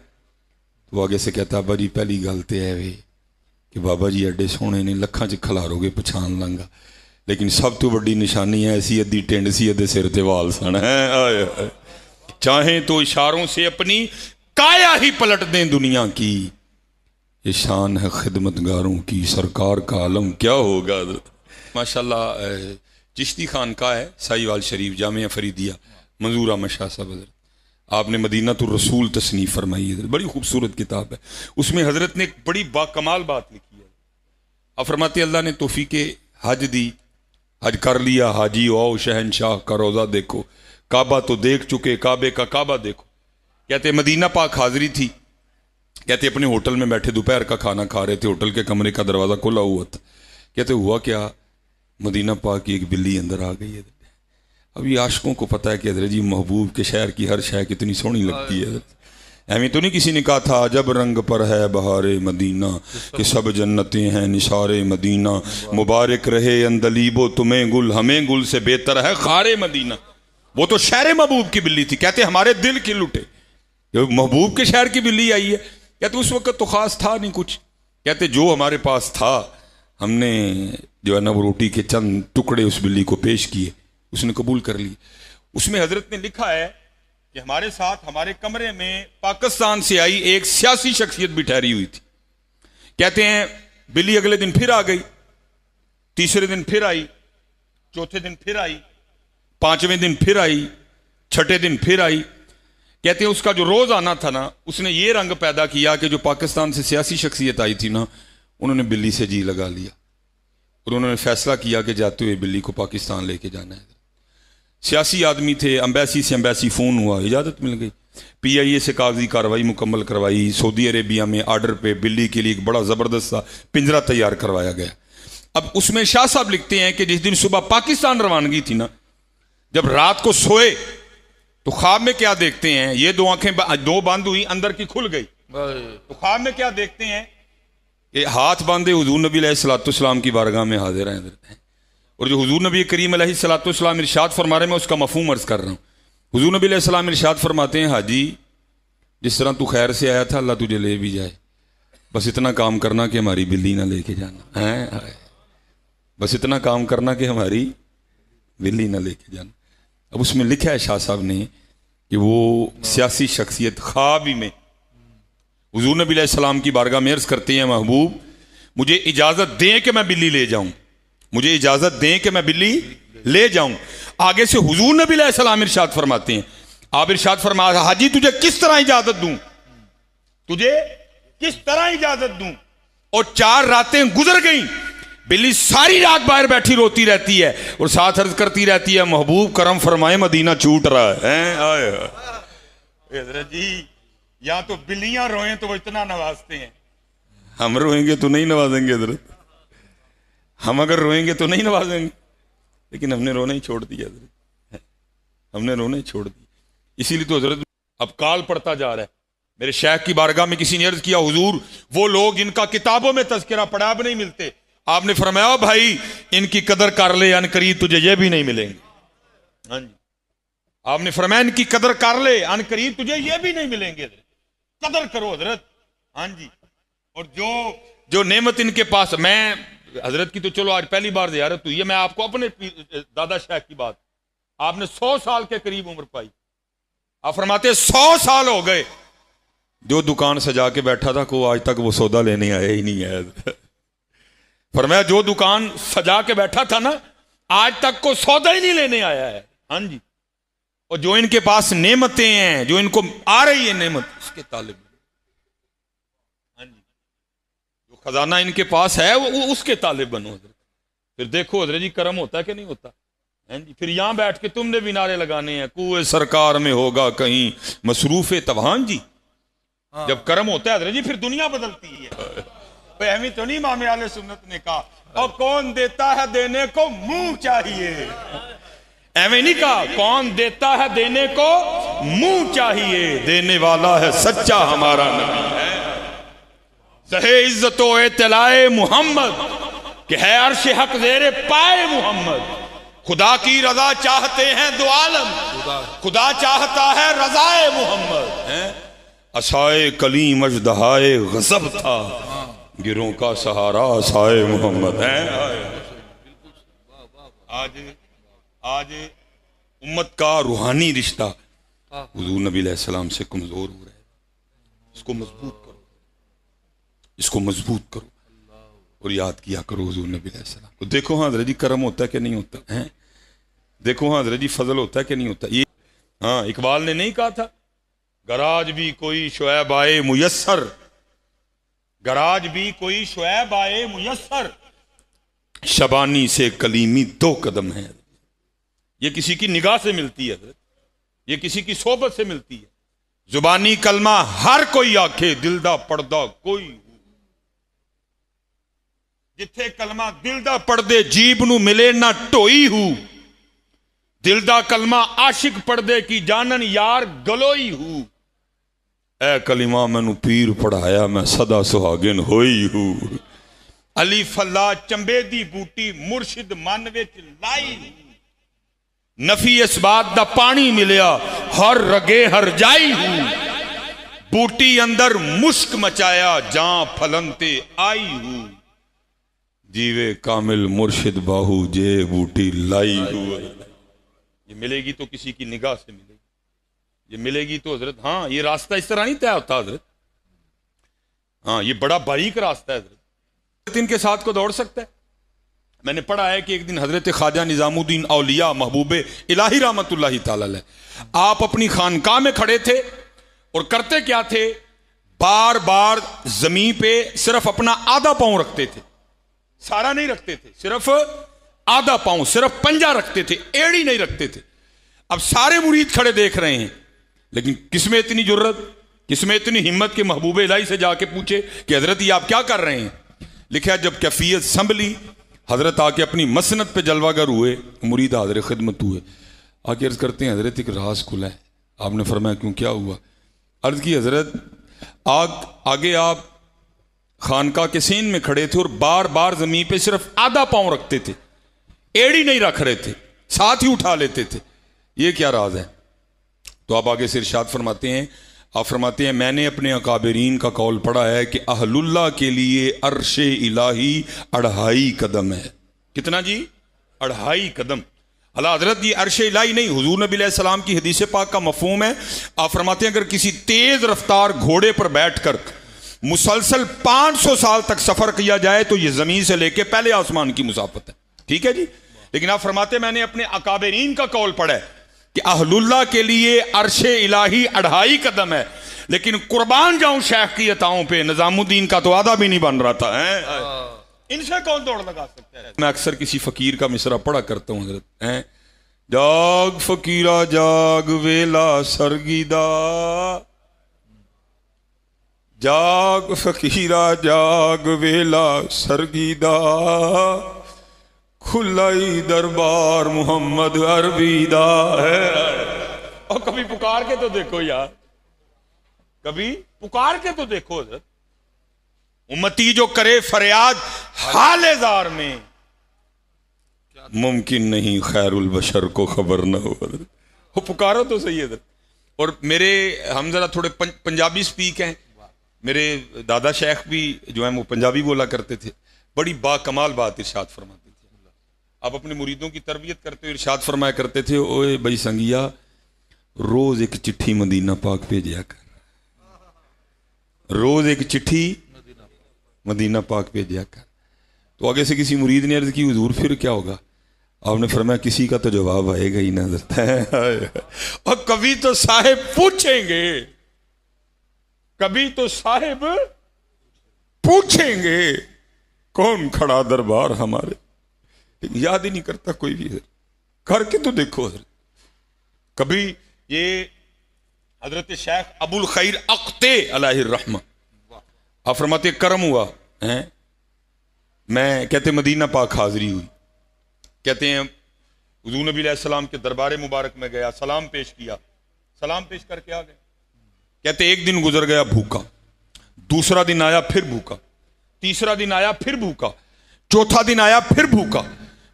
A: وہ آگے سے کہتا ابا جی پہلی گل تو ہے کہ بابا جی ایڈے سونے نے, لکھاں چ کھلارو گے پچھان لانگا, لیکن سب تو بڑی نشانی ہے ایسی ادھی ٹینڈ سی ادھے سر تے وال سن. چاہیں تو اشاروں سے اپنی کایا ہی پلٹ دیں دنیا کی, یہ شان ہے خدمتگاروں کی, سرکار کا عالم کیا ہوگا. ماشاءاللہ چشتی خان کا ہے سائیوال شریف, جامعہ فریدیہ, منظور احمد شاہ صاحب حضرت, آپ نے مدینہ الرسول تصنیف فرمائی ہے, بڑی خوبصورت کتاب ہے. اس میں حضرت نے ایک بڑی با کمال بات لکھی ہے. آپ فرماتے اللہ نے توفیق حج دی, حج کر لیا حاجی او شہنشاہ کا روزہ دیکھو, کعبہ تو دیکھ چکے کعبے کا کعبہ دیکھو. کہتے مدینہ پاک حاضری تھی, کہتے اپنے ہوٹل میں بیٹھے دوپہر کا کھانا کھا رہے تھے, ہوٹل کے کمرے کا دروازہ کھلا ہوا تھا. کہتے ہوا کیا, مدینہ پاک کی ایک بلی اندر آ گئی ہے. اب یہ عاشقوں کو پتہ ہے کہ حضرت جی محبوب کے شہر کی ہر شے کتنی سونی لگتی ہے. ایویں تو نہیں کسی نے کہا تھا جب رنگ پر ہے بہار مدینہ کہ سب جنتیں ہیں نثار مدینہ, مبارک رہے اندلیب و تمہیں گل, ہمیں گل سے بہتر ہے خار مدینہ. وہ تو شہر محبوب کی بلی تھی, کہتے ہمارے دل کی لٹے, محبوب کے شہر کی بلی آئی ہے. کہتے اس وقت تو خاص تھا نہیں کچھ, کہتے جو ہمارے پاس تھا ہم نے جو ہے نا وہ روٹی کے چند ٹکڑے اس بلی کو پیش کیے, اس نے قبول کر لی. اس میں حضرت نے لکھا ہے کہ ہمارے ساتھ ہمارے کمرے میں پاکستان سے آئی ایک سیاسی شخصیت بھی ٹھہری ہوئی تھی. کہتے ہیں بلی اگلے دن پھر آ گئی, تیسرے دن پھر آئی, چوتھے دن پھر آئی, پانچویں دن پھر آئی, چھٹے دن پھر آئی. کہتے ہیں اس کا جو روز آنا تھا نا, اس نے یہ رنگ پیدا کیا کہ جو پاکستان سے سیاسی شخصیت آئی تھی نا, انہوں نے بلی سے جی لگا لیا اور انہوں نے فیصلہ کیا کہ جاتے ہوئے بلی کو پاکستان لے کے جانا ہے. سیاسی آدمی تھے, امبیسی سے امبیسی فون ہوا, اجازت مل گئی, پی آئی اے سے کاغذی کارروائی مکمل کروائی, سعودی عربیہ میں آرڈر پہ بلی کے لیے ایک بڑا زبردست سا پنجرہ تیار کروایا گیا. اب اس میں شاہ صاحب لکھتے ہیں کہ جس دن صبح پاکستان روانگی تھی نا, جب رات کو سوئے تو خواب میں کیا دیکھتے ہیں, یہ دو آنکھیں دو بند ہوئی, اندر کی کھل گئی, تو خواب میں کیا دیکھتے ہیں کہ ہاتھ باندھے حضور نبی علیہ الصلوۃ والسلام کی بارگاہ میں حاضر ہیں. اور جو حضور نبی کریم علیہ الصلوۃ والسلام ارشاد فرما رہے ہیں, میں اس کا مفہوم عرض کر رہا ہوں. حضور نبی علیہ السلام ارشاد فرماتے ہیں, حاجی جس طرح تو خیر سے آیا تھا اللہ تجھے لے بھی جائے, بس اتنا کام کرنا کہ ہماری بلی نہ لے کے جانا, بس اتنا کام کرنا کہ ہماری بلی نہ لے کے جانا. اب اس میں لکھا ہے شاہ صاحب نے کہ وہ سیاسی شخصیت خواب ہی میں حضور نبی علیہ السلام کی بارگاہ میں عرض کرتے ہیں, محبوب مجھے اجازت دیں کہ میں بلی لے جاؤں, مجھے اجازت دیں کہ میں بلی لے جاؤں. آگے سے حضور نبی علیہ السلام ارشاد فرماتے ہیں, آپ ارشاد فرما, حاجی تجھے کس طرح اجازت دوں, تجھے کس طرح اجازت دوں. اور 4 راتیں گزر گئیں, بلی ساری رات باہر بیٹھی روتی رہتی ہے اور ساتھ عرض کرتی رہتی ہے, محبوب کرم فرمائے مدینہ چھوٹ رہا ہے. حضرت جی یا تو بلیاں روئیں تو وہ اتنا نوازتے ہیں, ہم روئیں گے تو نہیں نوازیں گے حضرت, ہم اگر روئیں گے تو نہیں نوازیں گے, لیکن ہم نے رونا ہی چھوڑ دیا حضرت, ہم نے رونا ہی چھوڑ دیا. اسی لیے تو حضرت اب کال پڑتا جا رہا ہے. میرے شیخ کی بارگاہ میں کسی نے عرض کیا, حضور وہ لوگ جن کا کتابوں میں تذکرہ پڑھا اب نہیں ملتے. آپ نے فرمایا, بھائی ان کی قدر کر لے, ان قریب تجھے یہ بھی نہیں ملیں گے. ہاں جی, آپ نے فرمایا ان کی قدر کر لے, ان قریب تجھے یہ بھی نہیں ملیں گے. قدر کرو حضرت. ہاں جی, اور جو نعمت ان کے پاس, میں حضرت کی تو چلو آج پہلی بار زیارت ہوئی ہے, میں آپ کو اپنے دادا شیخ کی بات, آپ نے 100 سال کے قریب عمر پائی, آپ فرماتے 100 سال ہو گئے, جو دکان سجا کے بیٹھا تھا کو آج تک وہ سودا لینے آیا ہی نہیں ہے. فرمایا جو دکان سجا کے بیٹھا تھا نا, آج تک کو سودا ہی نہیں لینے آیا ہے. ہاں جی, اور جو ان کے پاس نعمتیں ہیں, جو ان کو آ رہی ہے نعمت, اس کے طالب. ہاں جی, جو خزانہ ان کے پاس ہے وہ اس کے طالب بنو حضرت. پھر دیکھو حضرت جی کرم ہوتا ہے کہ نہیں ہوتا. پھر یہاں بیٹھ کے تم نے بھی نعرے لگانے ہیں, کوئے سرکار میں ہوگا کہیں مصروف توہان جی. جب کرم ہوتا ہے حضرت جی پھر دنیا بدلتی ہے. اہمی تو نہیں امام اہل سنت نے کہا, اور کون دیتا ہے دینے کو منہ چاہیے, ایویں نہیں کہا کون دیتا ہے دینے کو منہ چاہیے, دینے والا ہے سچا ہمارا نبی ہے. زہے عزت و اطلاع محمد کہ ہے عرش حق زیر پائے محمد. خدا کی رضا چاہتے ہیں دو عالم, خدا چاہتا ہے رضائے محمد. عصائے کلیم اژدہائے غضب تھا, گروں کا سہارا عصائے محمد ہے. آج امت کا روحانی رشتہ حضور نبی علیہ السلام سے کمزور ہو رہا ہے. اس کو مضبوط کرو, اس کو مضبوط کرو اور یاد کیا کرو حضور نبی علیہ السلام کو. دیکھو ہاں حضرت جی کرم ہوتا ہے کہ نہیں ہوتا ہے, دیکھو ہاں حضرت جی فضل ہوتا ہے کہ نہیں ہوتا. یہ ہاں اقبال نے نہیں کہا تھا, گراج بھی کوئی شعیب آئے میسر, گراج بھی کوئی شعیب آئے میسر, شبانی سے کلیمی 2 قدم ہے. یہ کسی کی نگاہ سے ملتی ہے حضرت, یہ کسی کی صحبت سے ملتی ہے. زبانی کلمہ ہر کوئی آکھے, دل دا پڑدا کوئی, جتھے کلمہ دل دا پڑھ دے جیب نو ملے نہ ٹوئی ہو, دل دا کلمہ عاشق پڑھ دے کی جانن یار گلوئی ہو. اے کلمہ مینو پیر پڑھایا میں صدا سہاگن ہوئی ہوں, علی فلا چمبے دی بوٹی مرشد من وچ لائی, نفی اس بات دا پانی ملیا ہر رگے ہر جائی ہوں, بوٹی اندر مشک مچایا جاں پھلنتے آئی ہوں, جیوے کامل مرشد باہو جے بوٹی لائی ہوں. یہ ملے گی تو کسی کی نگاہ سے ملے گی, یہ ملے گی تو حضرت ہاں یہ راستہ اس طرح نہیں طے ہوتا حضرت, ہاں یہ بڑا باریک راستہ ہے حضرت, ان کے ساتھ کو دوڑ سکتا ہے. میں نے پڑھا ہے کہ ایک دن حضرت خواجہ نظام الدین اولیاء محبوب الہی رحمت اللہ تعالی علیہ آپ اپنی خانقاہ میں کھڑے تھے اور کرتے کیا تھے, بار بار زمین پہ صرف اپنا آدھا پاؤں رکھتے تھے, سارا نہیں رکھتے تھے, صرف آدھا پاؤں, صرف پنجہ رکھتے تھے, ایڑی نہیں رکھتے تھے. اب سارے مرید کھڑے دیکھ رہے ہیں, لیکن کس میں اتنی جرت, کس میں اتنی ہمت کہ محبوب الہی سے جا کے پوچھے کہ حضرت یہ آپ کیا کر رہے ہیں. لکھا جب کیفیت سنبھلی, حضرت آ کے اپنی مسند پہ جلوہ گر ہوئے, مرید حاضر خدمت ہوئے, آ کے عرض کرتے ہیں حضرت ایک راز کھلا ہے. آپ نے فرمایا کیوں, کیا ہوا؟ عرض کی حضرت آگے آپ خانقاہ کے سین میں کھڑے تھے اور بار بار زمین پہ صرف آدھا پاؤں رکھتے تھے, ایڑی نہیں رکھ رہے تھے, ساتھ ہی اٹھا لیتے تھے, یہ کیا راز ہے؟ تو آپ آگے سے ارشاد فرماتے ہیں, آپ فرماتے ہیں میں نے اپنے اکابرین کا قول پڑھا ہے کہ اہل اللہ کے لیے عرش الہی 2.5 قدم ہے. کتنا جی؟ 2.5 قدم. اللہ حضرت یہ عرش الہی نہیں, حضور نبی علیہ السلام کی حدیث پاک کا مفہوم ہے. آپ فرماتے ہیں اگر کسی تیز رفتار گھوڑے پر بیٹھ کر مسلسل 500 سال تک سفر کیا جائے تو یہ زمین سے لے کے پہلے آسمان کی مسافت ہے. ٹھیک ہے جی, لیکن آپ فرماتے ہیں میں نے اپنے اکابرین کا قول پڑھا ہے کہ اہل اللہ کے لیے عرش الہی 2.5 قدم ہے, لیکن قربان جاؤں شیخ کی عطاؤں پہ, نظام الدین کا تو آدھا بھی نہیں بن رہا تھا. ان سے کون دوڑ لگا سکتا ہے؟ میں اکثر کسی فقیر کا مصرع پڑھا کرتا ہوں حضرت, جاگ فقیرہ جاگ ویلا سرگیدہ, جاگ فقیرہ جاگ ویلا سرگیدہ, کھلائی دربار محمد عربی دا ہے. اور کبھی پکار کے تو دیکھو یار, کبھی پکار کے تو دیکھو حضرت, امتی جو کرے فریاد حال زار میں, ممکن نہیں خیر البشر کو خبر نہ ہو. وہ پکارو تو صحیح حضرت. اور میرے ہم ذرا تھوڑے پنجابی سپیک ہیں, میرے دادا شیخ بھی جو ہیں وہ پنجابی بولا کرتے تھے, بڑی با کمال بات ارشاد فرماتے تھے. آپ اپنے مریدوں کی تربیت کرتے ہوئے ارشاد فرمایا کرتے تھے, اوے بھائی سنگیا روز ایک چٹھی مدینہ پاک بھیجیا کر, روز ایک چٹھی مدینہ پاک بھیجیا کر. تو آگے سے کسی مرید نے عرض کی حضور پھر کیا ہوگا؟ آپ نے فرمایا کسی کا تو جواب آئے گا ہی نہ حضرت, اور کبھی تو صاحب پوچھیں گے, کبھی تو صاحب پوچھیں گے کون کھڑا دربار ہمارے, یاد ہی نہیں کرتا کوئی بھی. کر کے تو دیکھو حضرت. کبھی یہ حضرت شیخ ابو الخیر اقتے علیہ الرحمہ آپ فرماتے کرم ہوا, میں کہتے مدینہ پاک حاضری ہوئی, کہتے ہیں حضور نبی علیہ السلام کے دربار مبارک میں گیا, سلام پیش کیا, سلام پیش کر کے آ گئے. کہتے ایک دن گزر گیا بھوکا, دوسرا دن آیا پھر بھوکا, تیسرا دن آیا پھر بھوکا, چوتھا دن آیا پھر بھوکا.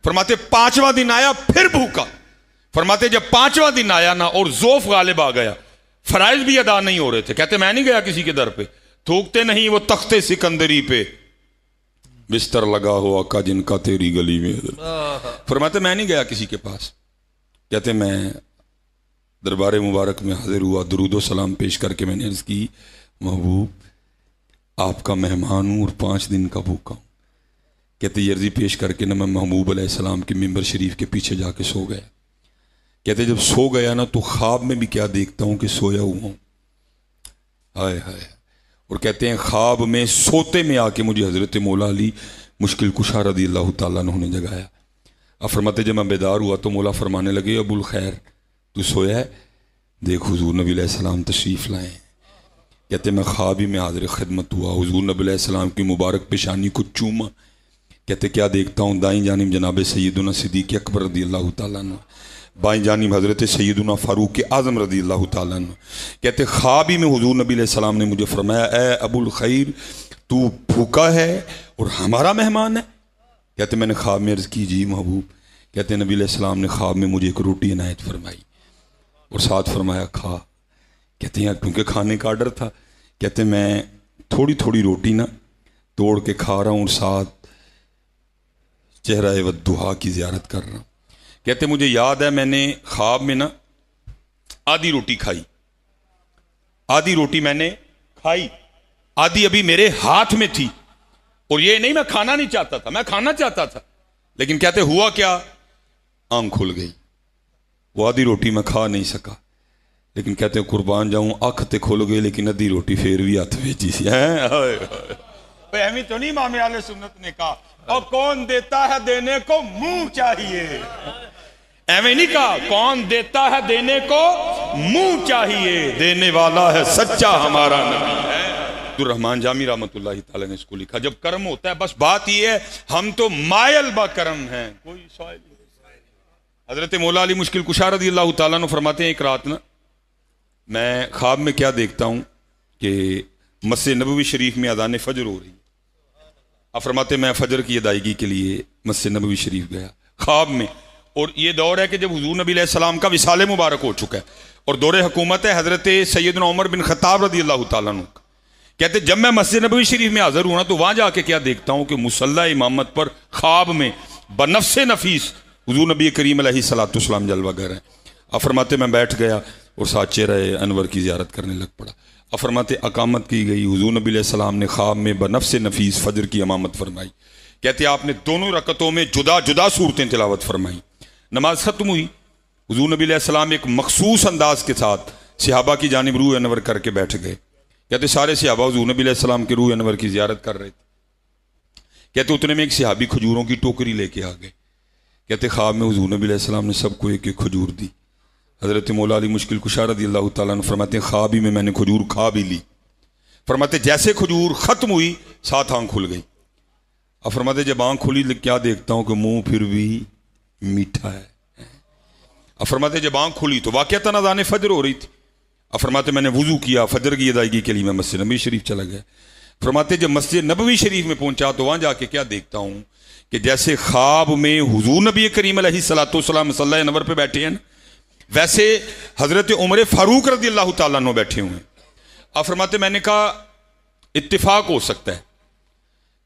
A: فرماتے 5واں دن آیا پھر بھوکا. فرماتے جب 5واں دن آیا نا اور ذوف غالب آ گیا, فرائض بھی ادا نہیں ہو رہے تھے, کہتے میں نہیں گیا کسی کے در پہ, تھوکتے نہیں وہ تخت سکندری پہ بستر لگا ہوا کا جن کا تیری گلی میں. فرماتے میں نہیں گیا کسی کے پاس, کہتے میں دربار مبارک میں حاضر ہوا, درود و سلام پیش کر کے میں نے عرض کی محبوب آپ کا مہمان ہوں اور 5 دن کا بھوکا ہوں. کہتے یہ عرضی پیش کر کے نا میں محبوب علیہ السلام کے ممبر شریف کے پیچھے جا کے سو گیا. کہتے جب سو گیا نا تو خواب میں بھی کیا دیکھتا ہوں کہ سویا ہوا ہوں. ہائے ہائے. اور کہتے ہیں خواب میں سوتے میں آ کے مجھے حضرت مولا علی مشکل کشا رضی اللہ تعالیٰ عنہ نے جگایا. اب فرماتے جب میں بیدار ہوا تو مولا فرمانے لگے ابو الخیر تو سویا ہے, دیکھ حضور نبی علیہ السلام تشریف لائیں. کہتے میں خواب ہی میں حاضر خدمت ہوا, حضور نبی علیہ السلام کی مبارک پیشانی کو چوما. کہتے کیا دیکھتا ہوں, دائیں جانب جناب سیدنا صدیق اکبر رضی اللہ تعالیٰ عنہ, بائیں جانب حضرت سیدنا فاروق اعظم رضی اللہ تعالیٰ عنہ. کہتے خواب ہی میں حضور نبی علیہ السلام نے مجھے فرمایا اے ابو الخیر تو بھوکا ہے اور ہمارا مہمان ہے. کہتے میں نے خواب میں عرض کی جی محبوب. کہتے نبی علیہ السلام نے خواب میں مجھے ایک روٹی عنایت فرمائی اور ساتھ فرمایا کھا. کہتے ہیں کیونکہ کھانے کا آرڈر تھا. کہتے میں تھوڑی تھوڑی روٹی نا توڑ کے کھا رہا ہوں اور ساتھ چہرہ والضحیٰ کی زیارت کر رہا ہوں. کہتے مجھے یاد ہے میں نے خواب میں نا آدھی روٹی کھائی, آدھی روٹی میں نے کھائی، آدھی ابھی میرے ہاتھ میں تھی، اور یہ نہیں میں کھانا نہیں چاہتا تھا، میں کھانا چاہتا تھا، لیکن کہتے ہوا کیا، آنکھ کھل گئی، وہ آدھی روٹی میں کھا نہیں سکا، لیکن کہتے ہیں قربان جاؤں اکھ تے کھل گئی لیکن ادھی روٹی پھر بھی ہاتھ بھیجی سی۔ اہمی تو نہیں امام اہل سنت نے کہا اور کون دیتا ہے دینے کو منہ چاہیے، ایویں نہیں کہا کون دیتا ہے دینے کو منہ چاہیے، دینے والا ہے سچا ہمارا نبی ہے۔ عبدالرحمن جامی رحمۃ اللہ تعالی نے اس کو لکھا، جب کرم ہوتا ہے بس بات یہ ہے ہم تو مائل با کرم ہیں، کوئی سائل نہیں۔ حضرت مولا علی مشکل کشا رضی اللہ تعالیٰ نے فرماتے ہیں ایک رات نا میں خواب میں کیا دیکھتا ہوں کہ مسجد نبوی شریف میں اذان فجر ہو رہی ہے، اب فرماتے میں فجر کی ادائیگی کے لیے مسجد نبوی شریف گیا خواب میں، اور یہ دور ہے کہ جب حضور نبی علیہ السلام کا وصال مبارک ہو چکا ہے اور دور حکومت ہے حضرت سیدنا عمر بن خطاب رضی اللہ تعالیٰ عنہ کا۔ کہتے جب میں مسجد نبوی شریف میں حاضر ہوں تو وہاں جا کے کیا دیکھتا ہوں کہ مصلی امامت پر خواب میں بنفس نفیس حضور نبی کریم علیہ الصلوۃ والسلام جلوہ گر ہیں۔ اب فرماتے میں بیٹھ گیا اور ساتھ چہرہ انور کی زیارت کرنے لگ پڑا۔ اب فرماتے اقامت کی گئی، حضور نبی علیہ السلام نے خواب میں بنفس نفیس فجر کی امامت فرمائی، کہتے آپ نے دونوں رکعتوں میں جدا جدا صورتیں تلاوت فرمائی، نماز ختم ہوئی، حضور نبی علیہ السلام ایک مخصوص انداز کے ساتھ صحابہ کی جانب روح انور کر کے بیٹھ گئے، کہتے سارے صحابہ حضور نبی علیہ السلام کے روح انور کی زیارت کر رہے تھے، کہتے اتنے میں ایک صحابی کھجوروں کی ٹوکری لے کے آ گئے، کہتے خواب میں حضور نبی علیہ السلام نے سب کو ایک ایک کھجور دی۔ حضرت مولا علی مشکل کشا رضی اللہ تعالیٰ عنہ فرماتے ہیں خواب ہی میں نے کھجور کھا بھی لی، فرماتے جیسے کھجور ختم ہوئی ساتھ آنکھ کھل گئی، اب فرماتے جب آنکھ کھلی کیا دیکھتا ہوں کہ منہ پھر بھی میٹھا ہے، اب فرماتے جب آنکھ کھلی تو واقعتاً اذان فجر ہو رہی تھی، اب فرماتے میں نے وضو کیا فجر کی ادائیگی کے لیے میں مسجد نبوی شریف چلا گیا، فرماتے جب مسجد نبوی شریف میں پہنچا تو وہاں جا کے کیا دیکھتا ہوں کہ جیسے خواب میں حضور نبی کریم علیہ الصلوۃ والسلام مصلی انور پہ بیٹھے ہیں ویسے حضرت عمر فاروق رضی اللہ تعالیٰ عنہ بیٹھے ہوئے ہیں۔ اب فرماتے میں نے کہا اتفاق ہو سکتا ہے،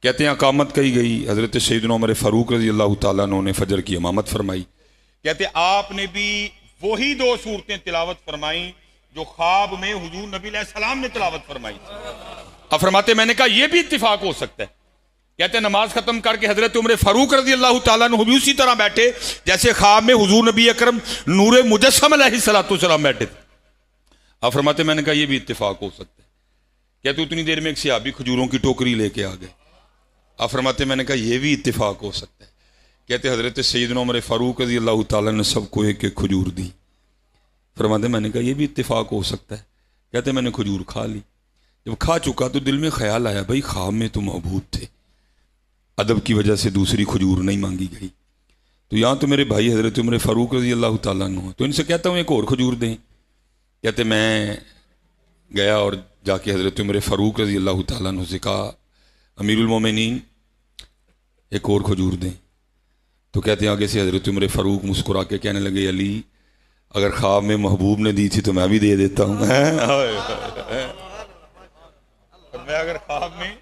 A: کہتے ہیں اقامت کہی گئی، حضرت سیدنا عمر فاروق رضی اللہ تعالیٰ عنہ نے فجر کی امامت فرمائی، کہتے آپ نے بھی وہی دو صورتیں تلاوت فرمائیں جو خواب میں حضور نبی علیہ السلام نے تلاوت فرمائی تھی۔ اب فرماتے میں نے کہا یہ بھی اتفاق ہو سکتا ہے، کہتے ہیں نماز ختم کر کے حضرت عمر فاروق رضی اللہ تعالیٰ عنہ بھی اسی طرح بیٹھے جیسے خواب میں حضور نبی اکرم نور مجسم علیہ الصلوۃ والسلام بیٹھے تھے۔ اب فرماتے میں نے کہا یہ بھی اتفاق ہو سکتا ہے، کہتے اتنی دیر میں ایک صحابی کھجوروں کی ٹوکری لے کے آ گئے، اب فرماتے میں نے کہا یہ بھی اتفاق ہو سکتا ہے، کہتے حضرت سیدنا عمر فاروق رضی اللہ تعالیٰ نے سب کو ایک ایک کھجور دی، فرماتے میں نے کہا یہ بھی اتفاق ہو سکتا ہے، کہتے میں نے کھجور کھا لی، جب کھا چکا تو دل میں خیال آیا بھائی خواب میں تو محبوب تھے، ادب کی وجہ سے دوسری کھجور نہیں مانگی گئی، تو یہاں تو میرے بھائی حضرت عمر فاروق رضی اللہ تعالیٰ عنہ تو ان سے کہتا ہوں ایک اور کھجور دیں، کہتے میں گیا اور جا کے حضرت عمر فاروق رضی اللہ تعالیٰ عنہ سے کہا امیر المومنین ایک اور کھجور دیں، تو کہتے ہیں آگے سے حضرت عمر فاروق مسکرا کے کہنے لگے علی اگر خواب میں محبوب نے دی تھی تو میں بھی دے دیتا ہوں، میں اگر خواب میں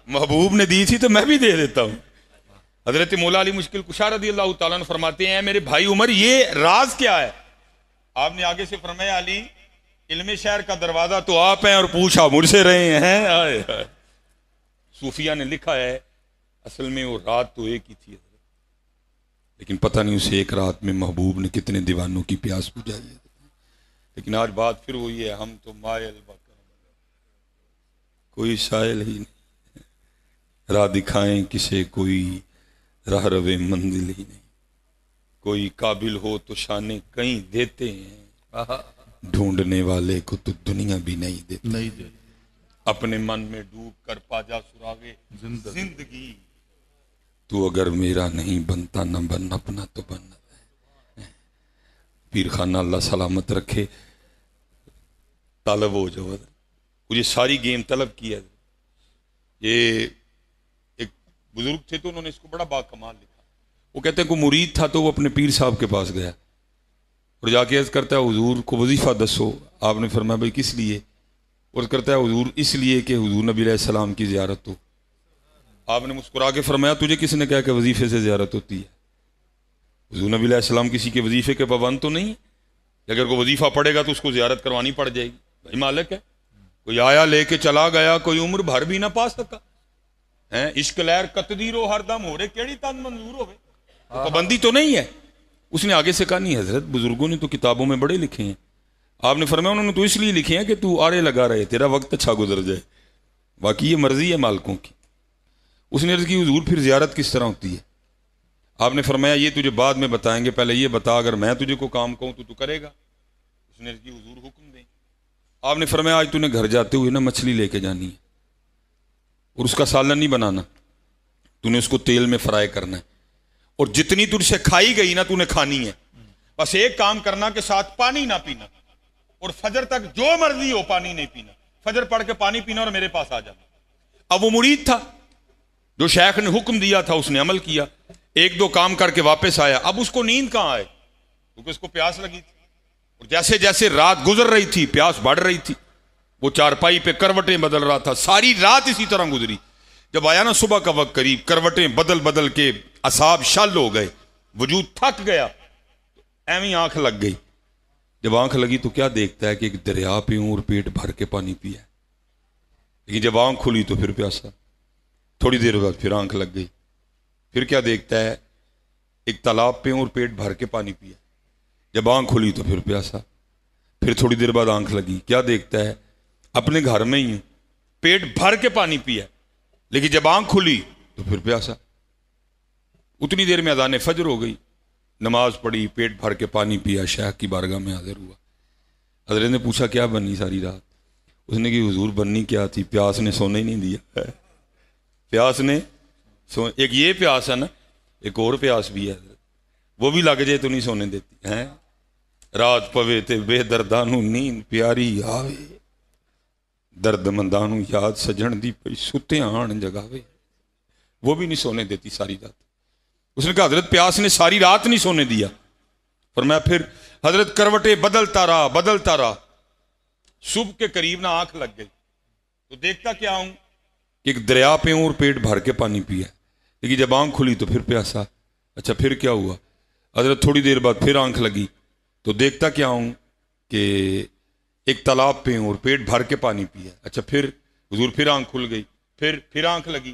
A: محبوب نے دی تھی تو میں بھی دے دیتا ہوں۔ حضرت مولا علی مشکل کشا رضی اللہ تعالیٰ عنہ فرماتے ہیں میرے بھائی عمر یہ راز کیا ہے؟ آپ نے آگے سے فرمایا علی علم شہر کا دروازہ تو آپ ہیں اور پوچھا مجھ سے رہے ہیں۔ صوفیہ نے لکھا ہے اصل میں وہ رات تو ایک ہی تھی لیکن پتہ نہیں اسے ایک رات میں محبوب نے کتنے دیوانوں کی پیاس بجھائی ہے، لیکن آج بات پھر وہی ہے ہم تو مائل کوئی سائل ہی نہیں، راہ دکھائیں کسے کوئی راہ روے منزل ہی نہیں، کوئی قابل ہو تو شانے کہیں دیتے ہیں، ڈھونڈنے والے کو تو دنیا بھی نہیں دیتے، اپنے من میں ڈوب کر پاجا سراغے زندگی، تو اگر میرا نہیں بنتا نہ بن اپنا تو بننا ہے۔ پیر خانہ اللہ سلامت رکھے طالب ہو جو مجھے ساری گیم طلب کیا، یہ ایک بزرگ تھے تو انہوں نے اس کو بڑا باکمال لکھا، وہ کہتے ہیں کوئی مرید تھا تو وہ اپنے پیر صاحب کے پاس گیا اور جا کے عرض کرتا ہے حضور کو وظیفہ دسو، آپ نے فرمایا بھائی کس لیے؟ عرض کرتا ہے حضور اس لیے کہ حضور نبی علیہ السلام کی زیارت ہو، آپ نے مسکرا کے فرمایا تجھے کس نے کہا کہ وظیفے سے زیارت ہوتی ہے؟ حضور نبی علیہ السلام کسی کے وظیفے کے پابند تو نہیں، اگر کوئی وظیفہ پڑھے گا تو اس کو زیارت کروانی پڑ جائے گی، بھائی مالک ہے، کوئی آیا لے کے چلا گیا، کوئی عمر بھر بھی نہ پا سکا ہیں، عشق لہر قطدیرو ہر دم ہو رہے کیڑی تن منظور ہوئے، پابندی تو نہیں ہے۔ اس نے آگے سے کہا نہیں حضرت، بزرگوں نے تو کتابوں میں بڑے لکھے ہیں، آپ نے فرمایا انہوں نے تو اس لیے لکھے ہیں کہ تو آڑے لگا رہے، تیرا وقت اچھا گزر جائے، باقی یہ مرضی ہے مالکوں کی۔ اس نے عرض کی حضور پھر زیارت کس طرح ہوتی ہے؟ آپ نے فرمایا یہ تجھے بعد میں بتائیں گے، پہلے یہ بتا اگر میں تجھے کو کام کہوں تو کرے گا؟ اس نے عرض کی حضور حکم دیں۔ آپ نے فرمایا آج تو نے گھر جاتے ہوئے نا مچھلی لے کے جانی ہے اور اس کا سالن نہیں بنانا، تو نے اس کو تیل میں فرائی کرنا ہے، اور جتنی تجھ سے کھائی گئی نا تو نے کھانی ہے، بس ایک کام کرنا کہ ساتھ پانی نہ پینا، اور فجر تک جو مرضی ہو پانی نہیں پینا، فجر پڑھ کے پانی پینا اور میرے پاس آ جانا۔ اب وہ مرید تھا، جو شیخ نے حکم دیا تھا اس نے عمل کیا، ایک دو کام کر کے واپس آیا۔ اب اس کو نیند کہاں آئے کیونکہ اس کو پیاس لگی تھی، اور جیسے جیسے رات گزر رہی تھی پیاس بڑھ رہی تھی، وہ چارپائی پہ کروٹیں بدل رہا تھا، ساری رات اسی طرح گزری۔ جب آیا نا صبح کا وقت قریب، کروٹیں بدل بدل کے اعصاب شل ہو گئے، وجود تھک گیا، ایویں آنکھ لگ گئی۔ جب آنکھ لگی تو کیا دیکھتا ہے کہ ایک دریا پیوں اور پیٹ بھر کے پانی پیا، لیکن جب آنکھ کھلی تو پھر پیاسا۔ تھوڑی دیر بعد پھر آنکھ لگ گئی، پھر کیا دیکھتا ہے ایک تالاب پیوں اور پیٹ بھر کے پانی پیا، جب آنکھ کھلی تو پھر پیاسا۔ پھر تھوڑی دیر بعد آنکھ لگی، کیا دیکھتا ہے اپنے گھر میں ہی ہوں، پیٹ بھر کے پانی پیا، لیکن جب آنکھ کھلی تو پھر پیاسا۔ اتنی دیر میں اذان فجر ہو گئی، نماز پڑھی، پیٹ بھر کے پانی پیا، شیخ کی بارگاہ میں حاضر ہوا۔ حضرت نے پوچھا کیا بنی ساری رات؟ اس نے کہ حضور بننی کیا تھی، پیاس نے سونے ہی نہیں دیا، پیاس نے ایک یہ پیاس ہے نا، ایک اور پیاس بھی ہے حضرت، وہ بھی لگ جائے تو نہیں سونے دیتی ہیں۔ رات پوے تے بے دردانو نیند پیاری آوے، درد مندانو یاد سجن دی پئی ستے آن جگاوے، وہ بھی نہیں سونے دیتی ساری رات۔ اس نے کہا حضرت پیاس نے ساری رات نہیں سونے دیا۔ فرمایا پھر حضرت کروٹیں بدلتا رہا، صبح کے قریب نہ آنکھ لگ گئی تو دیکھتا کیا ہوں کہ ایک دریا پہ ہوں اور پیٹ بھر کے پانی پیا، لیکن جب آنکھ کھلی تو پھر پیاسا۔ اچھا پھر کیا ہوا؟ حضرت تھوڑی دیر بعد پھر آنکھ لگی تو دیکھتا کیا ہوں کہ ایک تالاب پہ ہوں اور پیٹ بھر کے پانی پیا۔ اچھا پھر حضور پھر آنکھ کھل گئی، پھر آنکھ لگی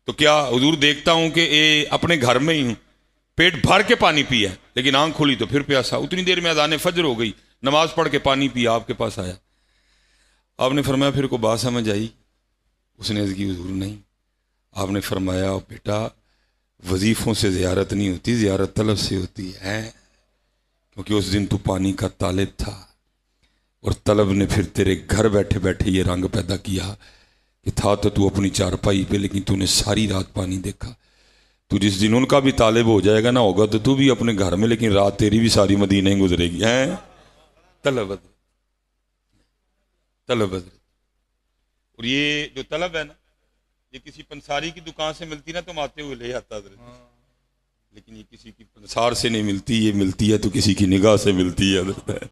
A: تو کیا حضور دیکھتا ہوں کہ اپنے گھر میں ہی ہوں، پیٹ بھر کے پانی پیا، لیکن آنکھ کھلی تو پھر پیاسا۔ اتنی دیر میں اذان فجر ہو گئی، نماز پڑھ کے پانی پیا، آپ کے پاس آیا۔ آپ نے فرمایا پھر کو بات سمجھ آئی؟ اس نے عرض کی حضور نہیں۔ آپ نے فرمایا بیٹا وظیفوں سے زیارت نہیں ہوتی، زیارت طلب سے ہوتی ہے، کیونکہ اس دن تو پانی کا طالب تھا، اور طلب نے پھر تیرے گھر بیٹھے بیٹھے یہ رنگ پیدا کیا کہ تھا تو اپنی چارپائی پہ، لیکن تو نے ساری رات پانی دیکھا۔ تو جس دن ان کا بھی طالب ہو جائے گا نا، ہوگا تو بھی اپنے گھر میں، لیکن رات تیری بھی ساری مدینہ ہی گزرے گی۔ ہیں طلب حضرت، اور یہ جو طلب ہے نا، یہ کسی پنساری کی دکان سے ملتی نا تو آتے ہوئے لے آتا حضرت، لیکن یہ کسی کی پنسار سے نہیں ملتی، یہ ملتی ہے تو کسی کی نگاہ سے ملتی ہے حضرت۔